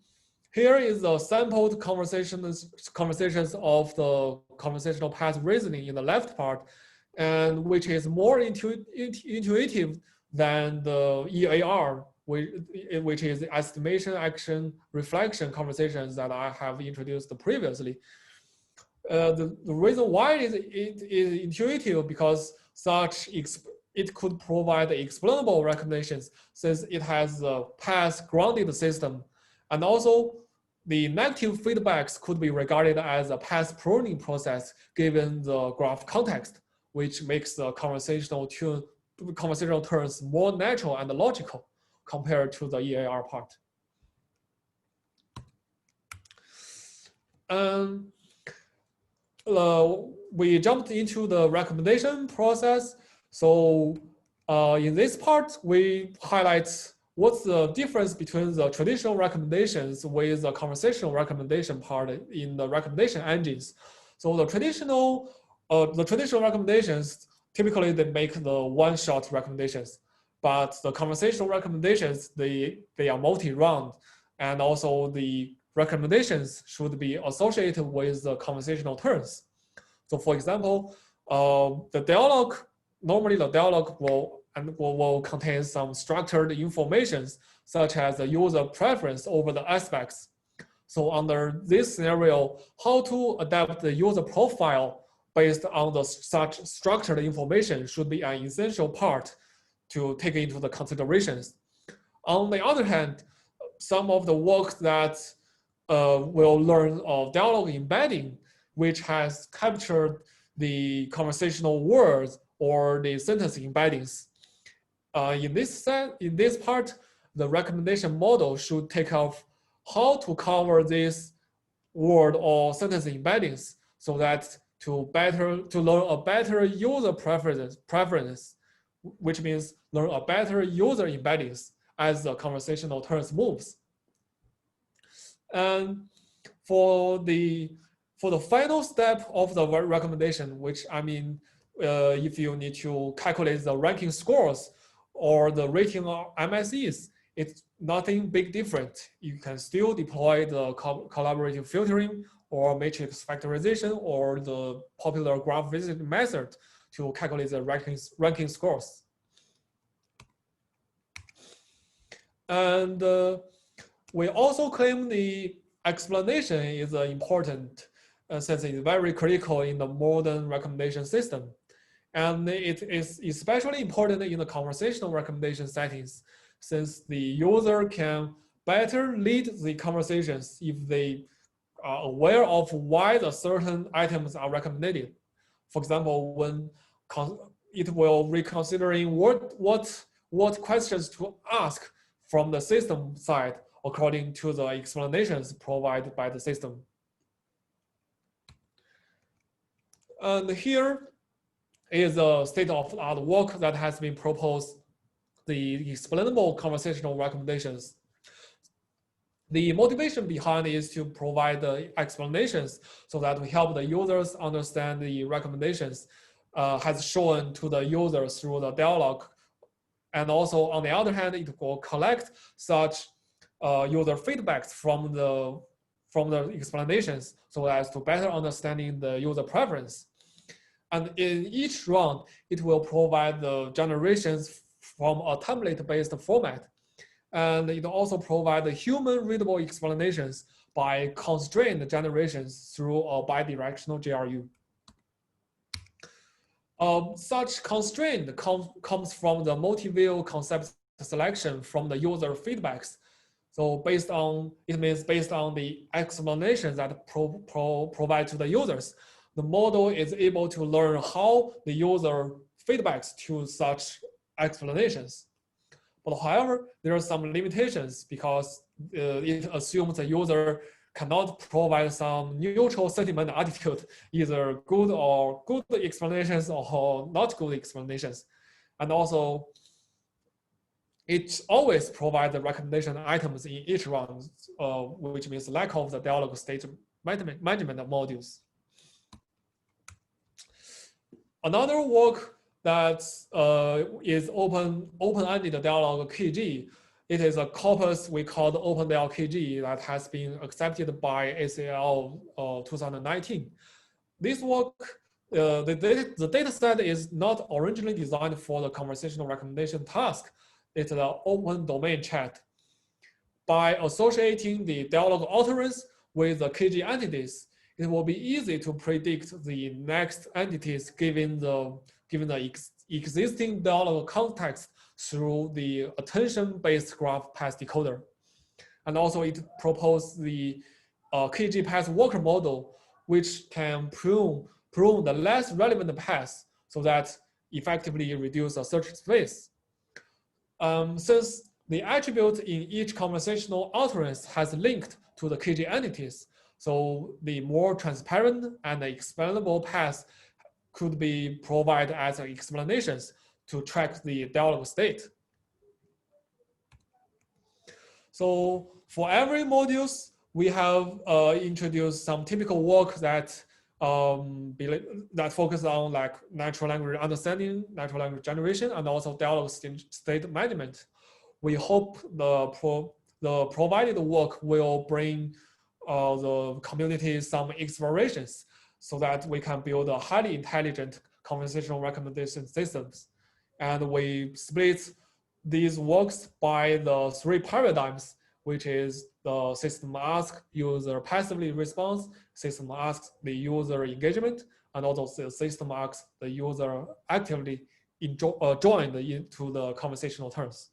here is the sampled conversations of the conversational path reasoning in the left part, and which is more intuitive than the EAR, which is the estimation, action, reflection conversations that I have introduced previously. The reason why it is intuitive because it could provide explainable recommendations since it has a path grounded system, and also the negative feedbacks could be regarded as a path pruning process given the graph context, which makes the conversational turns more natural and logical compared to the EAR part. We jumped into the recommendation process. So in this part, we highlight what's the difference between the traditional recommendations with the conversational recommendation part in the recommendation engines. So the traditional recommendations, typically they make the one-shot recommendations, but the conversational recommendations, they are multi-round, and also the recommendations should be associated with the conversational turns. So for example, normally the dialogue will contain some structured information, such as the user preference over the aspects. So under this scenario, how to adapt the user profile based on such structured information should be an essential part to take into the considerations. On the other hand, some of the work that will learn of dialogue embedding, which has captured the conversational words or the sentence embeddings. In this part, the recommendation model should take off how to cover this word or sentence embeddings so that to learn a better user preference, which means learn a better user embeddings as the conversational turns moves. And for the final step of the recommendation, which I mean, if you need to calculate the ranking scores or the rating of MSEs, it's nothing big different. You can still deploy the collaborative filtering or matrix factorization or the popular graph visit method to calculate the ranking scores. And we also claim the explanation is important since it's very critical in the modern recommendation system. And it is especially important in the conversational recommendation settings, since the user can better lead the conversations if they are aware of why the certain items are recommended. For example, when it will reconsidering what questions to ask from the system side according to the explanations provided by the system. And here is a state-of-the-art work that has been proposed, the explainable conversational recommendations. The motivation behind is to provide the explanations so that we help the users understand the recommendations has shown to the users through the dialogue. And also, on the other hand, it will collect such user feedbacks from the explanations so as to better understanding the user preference. And in each round, it will provide the generations from a template-based format. And it also provides the human-readable explanations by constrained generations through a bidirectional GRU. Such constraint comes from the multi-view concept selection from the user feedbacks. So based on the explanations that provide to the users, the model is able to learn how the user feedbacks to such explanations. But however, there are some limitations because it assumes the user cannot provide some neutral sentiment attitude, either good explanations or not good explanations. And also, it always provides the recommendation items in each round, which means lack of the dialogue state management modules. Another work that is open-ended dialogue KG. It is a corpus we call the OpenDial KG that has been accepted by ACL 2019. This work, the data set is not originally designed for the conversational recommendation task. It's an open domain chat. By associating the dialogue utterance with the KG entities, it will be easy to predict the next entities given the existing dialogue context through the attention-based graph path decoder. And also it proposes the KG path worker model, which can prune the less relevant paths so that effectively reduce the search space. Since the attribute in each conversational utterance has linked to the KG entities, so the more transparent and explainable paths could be provided as explanations to track the dialogue state. So for every modules, we have introduced some typical work that focus on like natural language understanding, natural language generation, and also dialogue state management. We hope the provided work will bring the community some explorations so that we can build a highly intelligent conversational recommendation systems. And we split these works by the 3 paradigms, which is the system ask, user passively response, system asks, the user engagement, and also the system asks, the user actively joined into the conversational terms.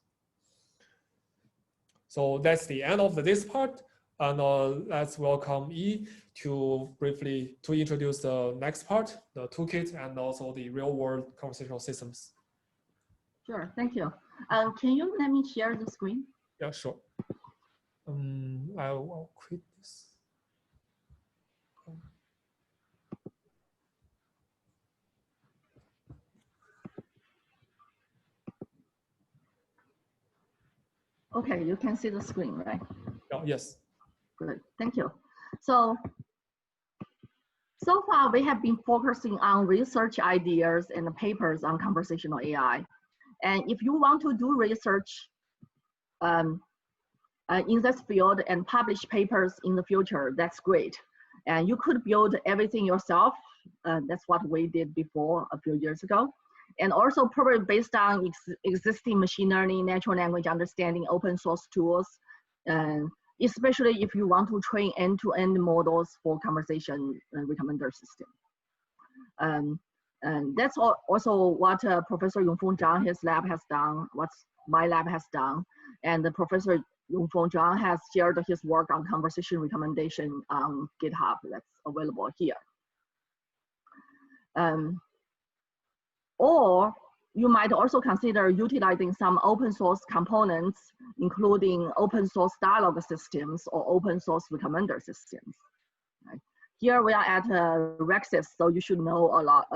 So that's the end of this part. And let's welcome Yi to briefly introduce the next part, the toolkit, and also the real-world conversational systems. Sure, thank you. Can you let me share the screen? Yeah, sure. I'll quit this. Okay, you can see the screen, right? Oh, yes. Good, thank you. So far we have been focusing on research ideas and papers on conversational AI. And if you want to do research in this field and publish papers in the future, that's great. And you could build everything yourself. That's what we did before a few years ago. And also probably based on existing machine learning, natural language understanding, open source tools, and especially if you want to train end-to-end models for conversation recommender system. And that's also what Professor Yongfeng Zhang, his lab has done, what my lab has done. And the Professor Yongfeng Zhang has shared his work on conversation recommendation on GitHub that's available here. Or you might also consider utilizing some open source components, including open source dialogue systems or open source recommender systems. Right? Here we are at Rutgers, so you should know a lot,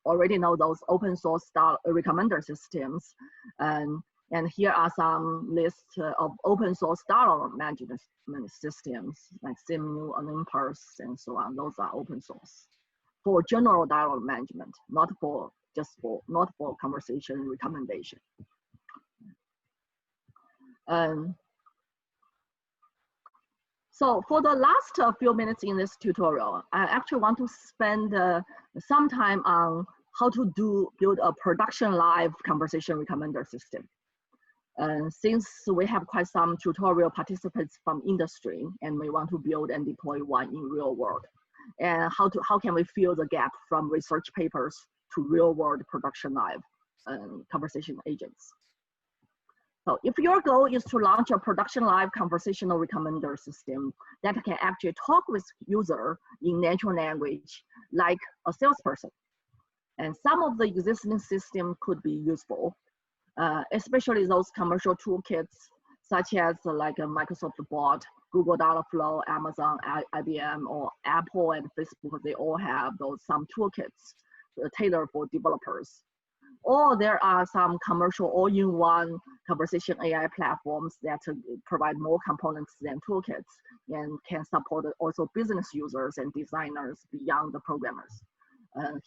already know those open source recommender systems. And here are some lists of open source dialogue management systems like Simu and Impulse and so on. Those are open source for general dialogue management, not for conversation recommendation. So for the last few minutes in this tutorial, I actually want to spend some time on how to build a production live conversation recommender system. Since we have quite some tutorial participants from industry and we want to build and deploy one in real world, and how can we fill the gap from research papers to real world production live conversation agents. So if your goal is to launch a production live conversational recommender system that can actually talk with user in natural language like a salesperson, and some of the existing system could be useful, especially those commercial toolkits such as like a Microsoft Bot Google Dialogflow, Amazon, IBM, or Apple and Facebook, they all have some toolkits tailored for developers. Or there are some commercial all-in-one conversation AI platforms that provide more components than toolkits and can support also business users and designers beyond the programmers.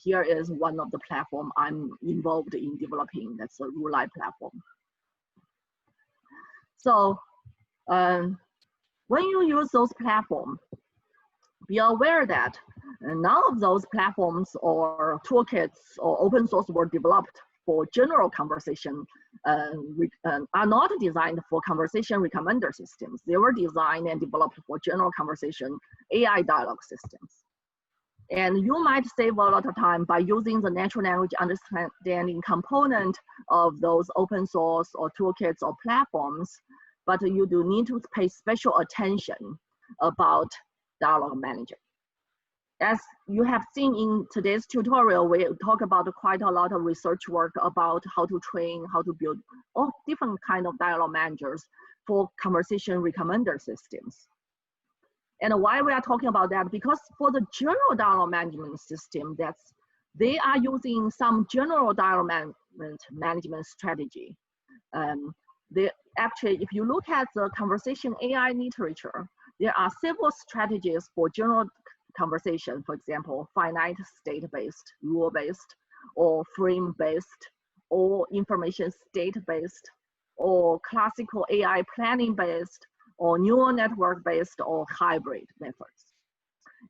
Here is one of the platforms I'm involved in developing. That's a Zuohui platform. So when you use those platforms, be aware that none of those platforms or toolkits or open source were developed for general conversation, are not designed for conversation recommender systems. They were designed and developed for general conversation AI dialogue systems. And you might save a lot of time by using the natural language understanding component of those open source or toolkits or platforms, but you do need to pay special attention about dialogue manager. As you have seen in today's tutorial, we talk about quite a lot of research work about how to train, how to build all different kind of dialogue managers for conversation recommender systems. And why we are talking about that? Because for the general dialogue management system, they are using some general dialogue management strategy. They actually, if you look at the conversation AI literature, there are several strategies for general conversation, for example, finite state-based, rule-based, or frame-based, or information state-based, or classical AI planning-based, or neural network-based, or hybrid methods.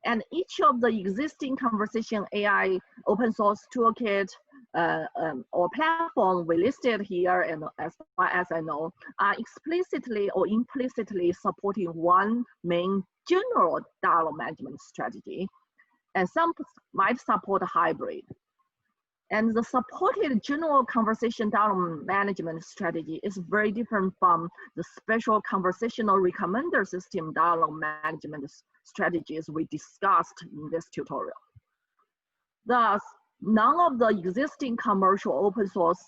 And each of the existing conversation AI open source toolkit or platform we listed here, and as far as I know, are explicitly or implicitly supporting one main general dialogue management strategy, and some might support a hybrid. And the supported general conversation dialogue management strategy is very different from the special conversational recommender system dialogue management strategies we discussed in this tutorial. Thus, none of the existing commercial open source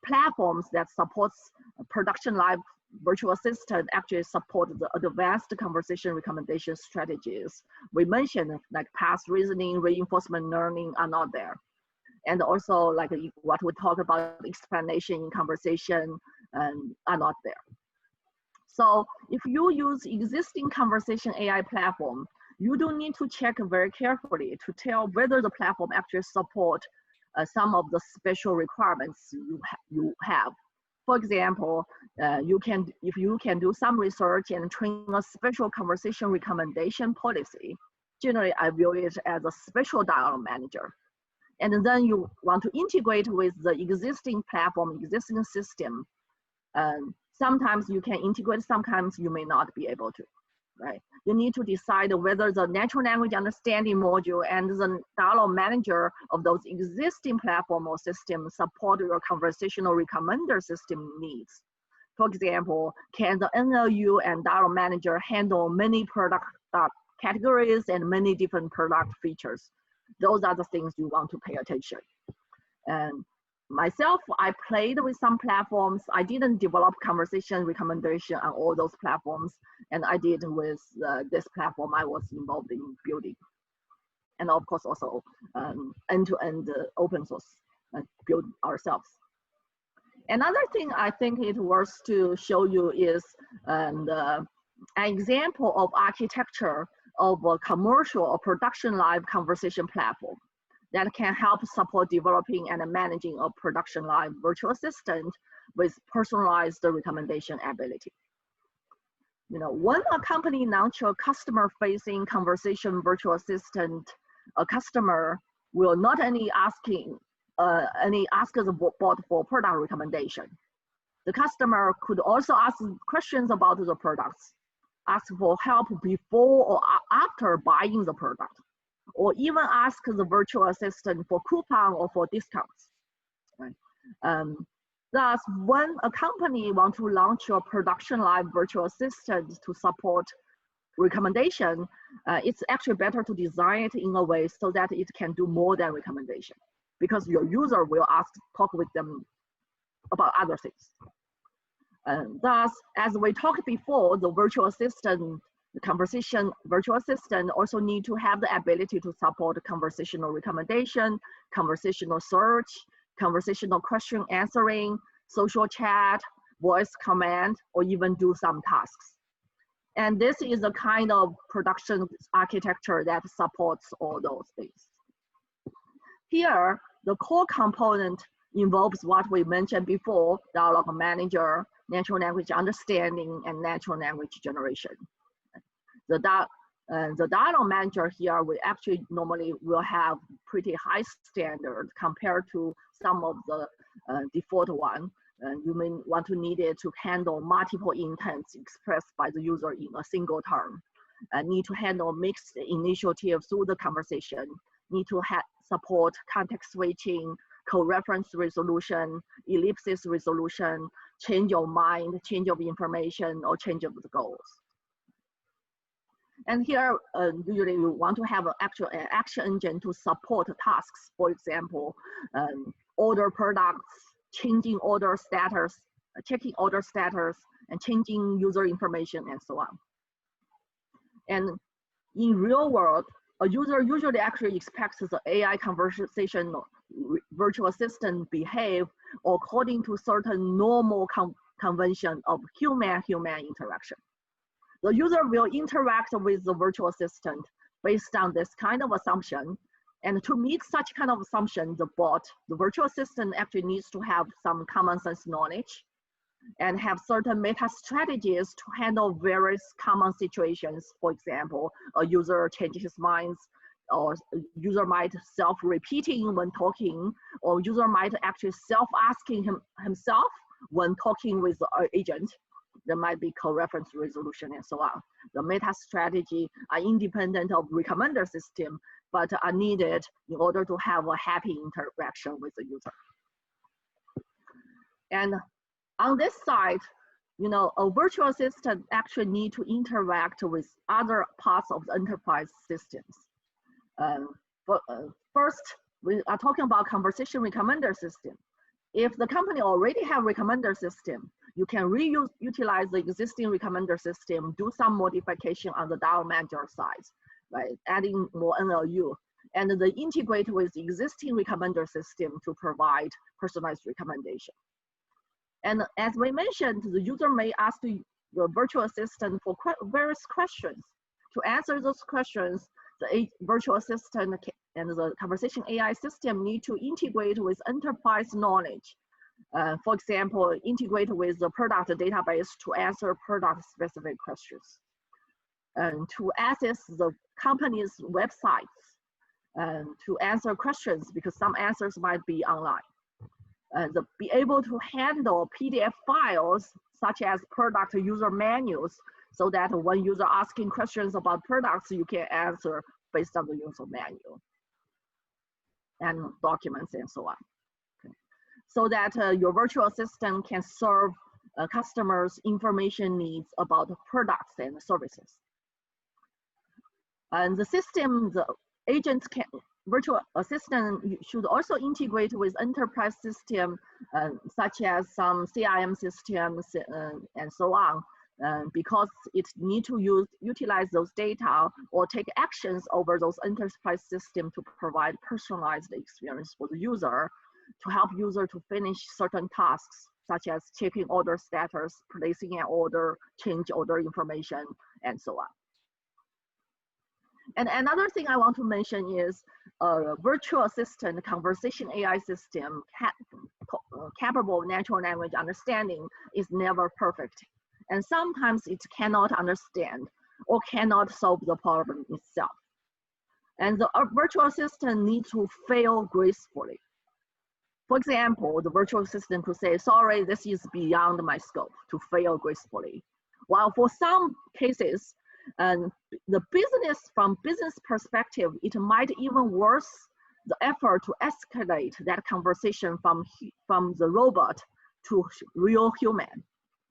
platforms that supports production live virtual assistant actually support the advanced conversation recommendation strategies. We mentioned like past reasoning, reinforcement learning are not there. And also like what we talk about explanation in conversation are not there. So if you use existing conversation AI platform, you do need to check very carefully to tell whether the platform actually support some of the special requirements you have. For example, if you can do some research and train a special conversation recommendation policy, generally I view it as a special dialogue manager. And then you want to integrate with the existing platform, existing system. Sometimes you can integrate, sometimes you may not be able to, right? You need to decide whether the natural language understanding module and the dialogue manager of those existing platform or systems support your conversational recommender system needs. For example, can the NLU and dialogue manager handle many product categories and many different product features? Those are the things you want to pay attention. And myself, I played with some platforms. I didn't develop conversation recommendation on all those platforms, and I did with this platform I was involved in building. And of course also end-to-end open source build ourselves. Another thing I think it worth to show you is an example of architecture of a commercial or production live conversation platform that can help support developing and managing a production live virtual assistant with personalized recommendation ability. You know, when a company launches a customer-facing conversation virtual assistant, a customer will not only ask the bot for product recommendation. The customer could also ask questions about the products, ask for help before or after buying the product, or even ask the virtual assistant for coupon or for discounts. Right? Thus, when a company wants to launch a production live virtual assistant to support recommendation, it's actually better to design it in a way so that it can do more than recommendation, because your user will talk with them about other things. Thus, as we talked before, the virtual assistant, the conversation virtual assistant also need to have the ability to support conversational recommendation, conversational search, conversational question answering, social chat, voice command, or even do some tasks. And this is a kind of production architecture that supports all those things. Here, the core component involves what we mentioned before: dialogue manager, natural language understanding, and natural language generation. The dialogue manager here, we actually normally will have pretty high standard compared to some of the default one. You may want to need it to handle multiple intents expressed by the user in a single term. Need to handle mixed initiative through the conversation. Need to support context switching, co-reference resolution, ellipsis resolution, change of mind, change of information, or change of the goals. And here, usually you want to have an actual action engine to support tasks. For example, order products, changing order status, checking order status, and changing user information, and so on. And in real world, a user usually actually expects the AI conversational virtual assistant behave according to certain normal convention of human-human interaction. The user will interact with the virtual assistant based on this kind of assumption. And to meet such kind of assumption, the virtual assistant actually needs to have some common sense knowledge and have certain meta strategies to handle various common situations. For example, a user changes his mind, or user might self-repeating when talking, or user might actually self-asking himself when talking with the agent. There might be co-reference resolution and so on. The meta strategy are independent of recommender system, but are needed in order to have a happy interaction with the user. And on this side, a virtual assistant actually need to interact with other parts of the enterprise systems. First, we are talking about conversation recommender system. If the company already have recommender system, you can utilize the existing recommender system, do some modification on the dialog manager side, right? Adding more NLU, and then integrate with the existing recommender system to provide personalized recommendation. And as we mentioned, the user may ask the virtual assistant for various questions. To answer those questions, the virtual assistant and the conversation AI system need to integrate with enterprise knowledge. For example, integrate with the product database to answer product-specific questions. And to access the company's websites to answer questions, because some answers might be online. Be able to handle PDF files such as product user manuals, so that when user asking questions about products, you can answer based on the user manual and documents and so on. Okay. So that your virtual assistant can serve customers' information needs about products and services. And the system, the agents can, virtual assistant should also integrate with enterprise system, such as some CRM systems and so on, because it need to utilize those data or take actions over those enterprise systems to provide personalized experience for the user, to help user to finish certain tasks, such as checking order status, placing an order, change order information, and so on. And another thing I want to mention is a virtual assistant conversation AI system capable of natural language understanding is never perfect. And sometimes it cannot understand or cannot solve the problem itself. And the virtual assistant needs to fail gracefully. For example, the virtual assistant could say, sorry, this is beyond my scope, to fail gracefully. While for some cases, and from business perspective, it might even worse the effort to escalate that conversation from the robot to real human.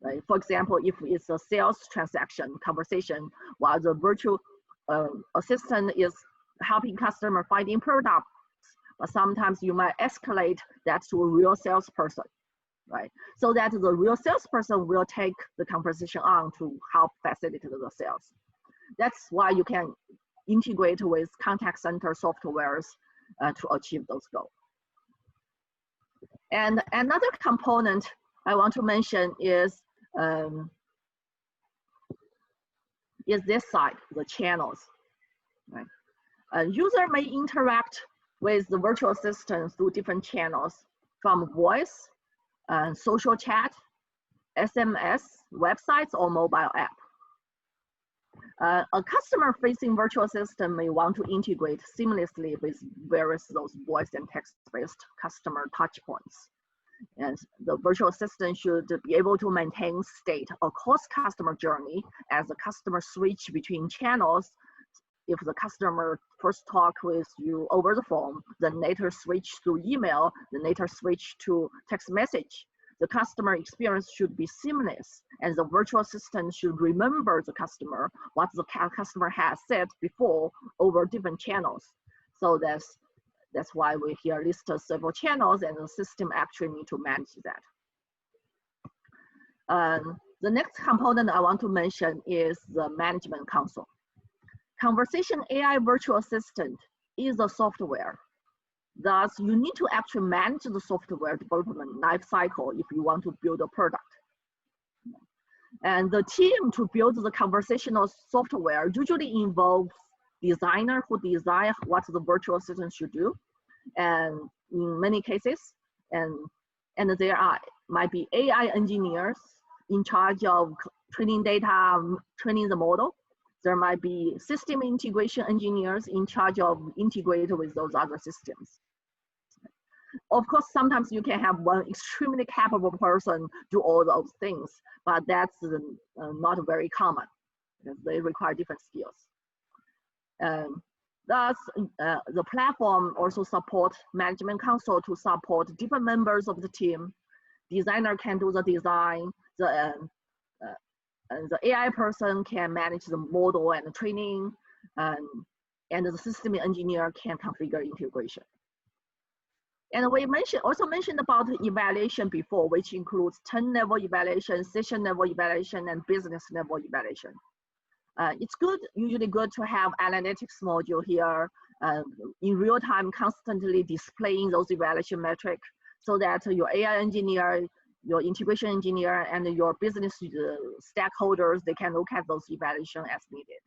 Right? For example, if it's a sales transaction conversation, while the virtual assistant is helping customer finding products, but sometimes you might escalate that to a real salesperson. right? So that the real salesperson will take the conversation on to help facilitate the sales. That's why you can integrate with contact center softwares to achieve those goals. And another component I want to mention is this side, the channels, right? A user may interact with the virtual assistant through different channels, from voice, social chat, SMS, websites, or mobile app. A customer-facing virtual assistant may want to integrate seamlessly with various those voice and text-based customer touchpoints. And the virtual assistant should be able to maintain state across customer journey as the customer switch between channels. If the customer first talk with you over the phone, then later switch to email, then later switch to text message, the customer experience should be seamless, and the virtual assistant should remember the customer, what the customer has said before over different channels. So that's why we here list several channels, and the system actually need to manage that. The next component I want to mention is the management console. Conversation AI virtual assistant is a software. Thus, you need to actually manage the software development life cycle if you want to build a product. And the team to build the conversational software usually involves designer who design what the virtual assistant should do. And in many cases, and there might be AI engineers in charge of training data, training the model. There might be system integration engineers in charge of integrating with those other systems. Of course, sometimes you can have one extremely capable person do all those things, but that's not very common because they require different skills. Thus, the platform also supports management console to support different members of the team. Designer can do the design, the AI person can manage the model and the training, and the system engineer can configure integration. And we also mentioned about evaluation before, which includes 10-level evaluation, session-level evaluation, and business-level evaluation. It's usually good to have analytics module here in real time, constantly displaying those evaluation metrics so that your AI engineer, your integration engineer, and your business stakeholders, they can look at those evaluation as needed.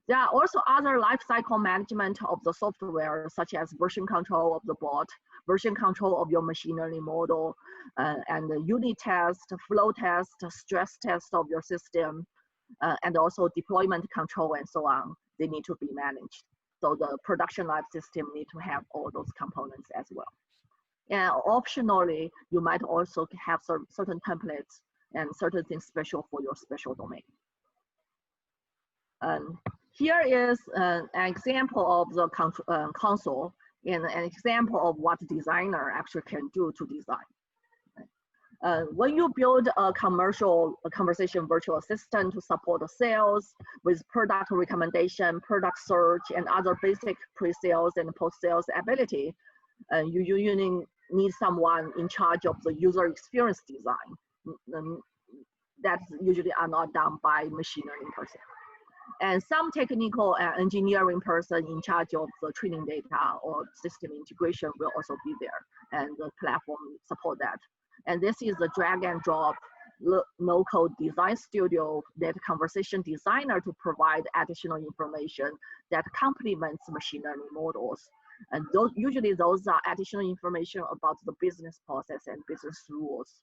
There are also other lifecycle management of the software, such as version control of the bot, version control of your machine learning model, and the unit test, flow test, stress test of your system, and also deployment control and so on. They need to be managed. So the production live system need to have all those components as well. And optionally, you might also have certain templates and certain things special for your special domain. Here is an example of the console and an example of what designer actually can do to design. When you build a conversation virtual assistant to support the sales with product recommendation, product search, and other basic pre-sales and post-sales ability, you usually need someone in charge of the user experience design. That usually are not done by machine learning person. And some technical engineering person in charge of the training data or system integration will also be there, and the platform support that. And this is the drag and drop no-code design studio that conversation designer to provide additional information that complements machine learning models. And usually those are additional information about the business process and business rules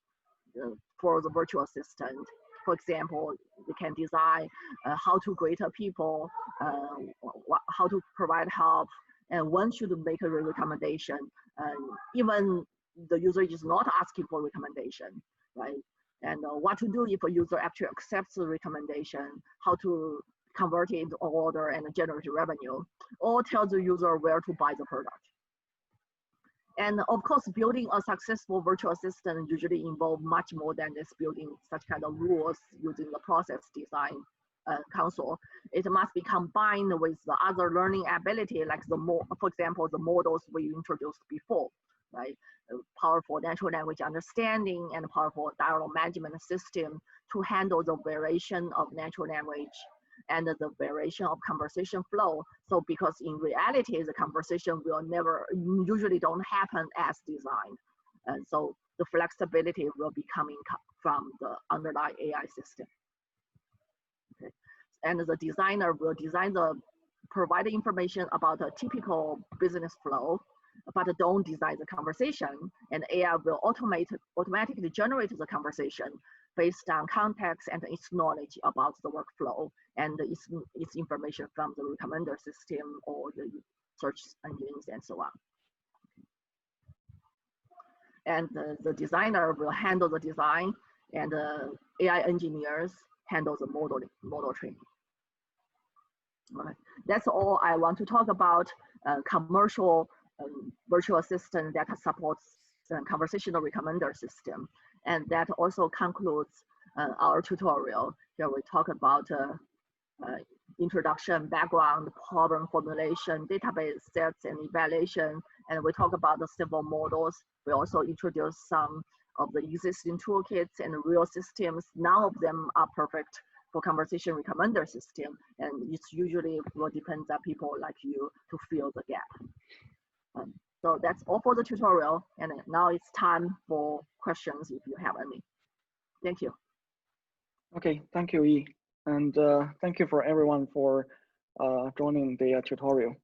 for the virtual assistant. For example, you can design how to grade people, how to provide help, and when should make a recommendation. Even the user is not asking for recommendation, right? And what to do if a user actually accepts the recommendation, how to convert it into order and generate revenue, or tell the user where to buy the product. And of course, building a successful virtual assistant usually involves much more than just building such kind of rules using the process design console. It must be combined with the other learning ability, like for example, the models we introduced before, right? Powerful natural language understanding and powerful dialogue management system to handle the variation of natural language and the variation of conversation flow. So because in reality, the conversation will usually don't happen as designed. And so the flexibility will be coming from the underlying AI system. Okay. And the designer will provide information about a typical business flow, but don't design the conversation, and AI will automatically generate the conversation based on context and its knowledge about the workflow and its information from the recommender system or the search engines and so on. And the designer will handle the design, and the AI engineers handle the model training. All right. That's all I want to talk about commercial virtual assistant that supports the conversational recommender system. And that also concludes our tutorial. Here we talk about introduction, background, problem formulation, database sets and evaluation, and we talk about the simple models. We also introduce some of the existing toolkits and real systems. None of them are perfect for conversation recommender system, and it's usually will depend on people like you to fill the gap. So that's all for the tutorial, and now it's time for questions if you have any. Thank you. Okay, thank you, Yi. And thank you for everyone for joining the tutorial.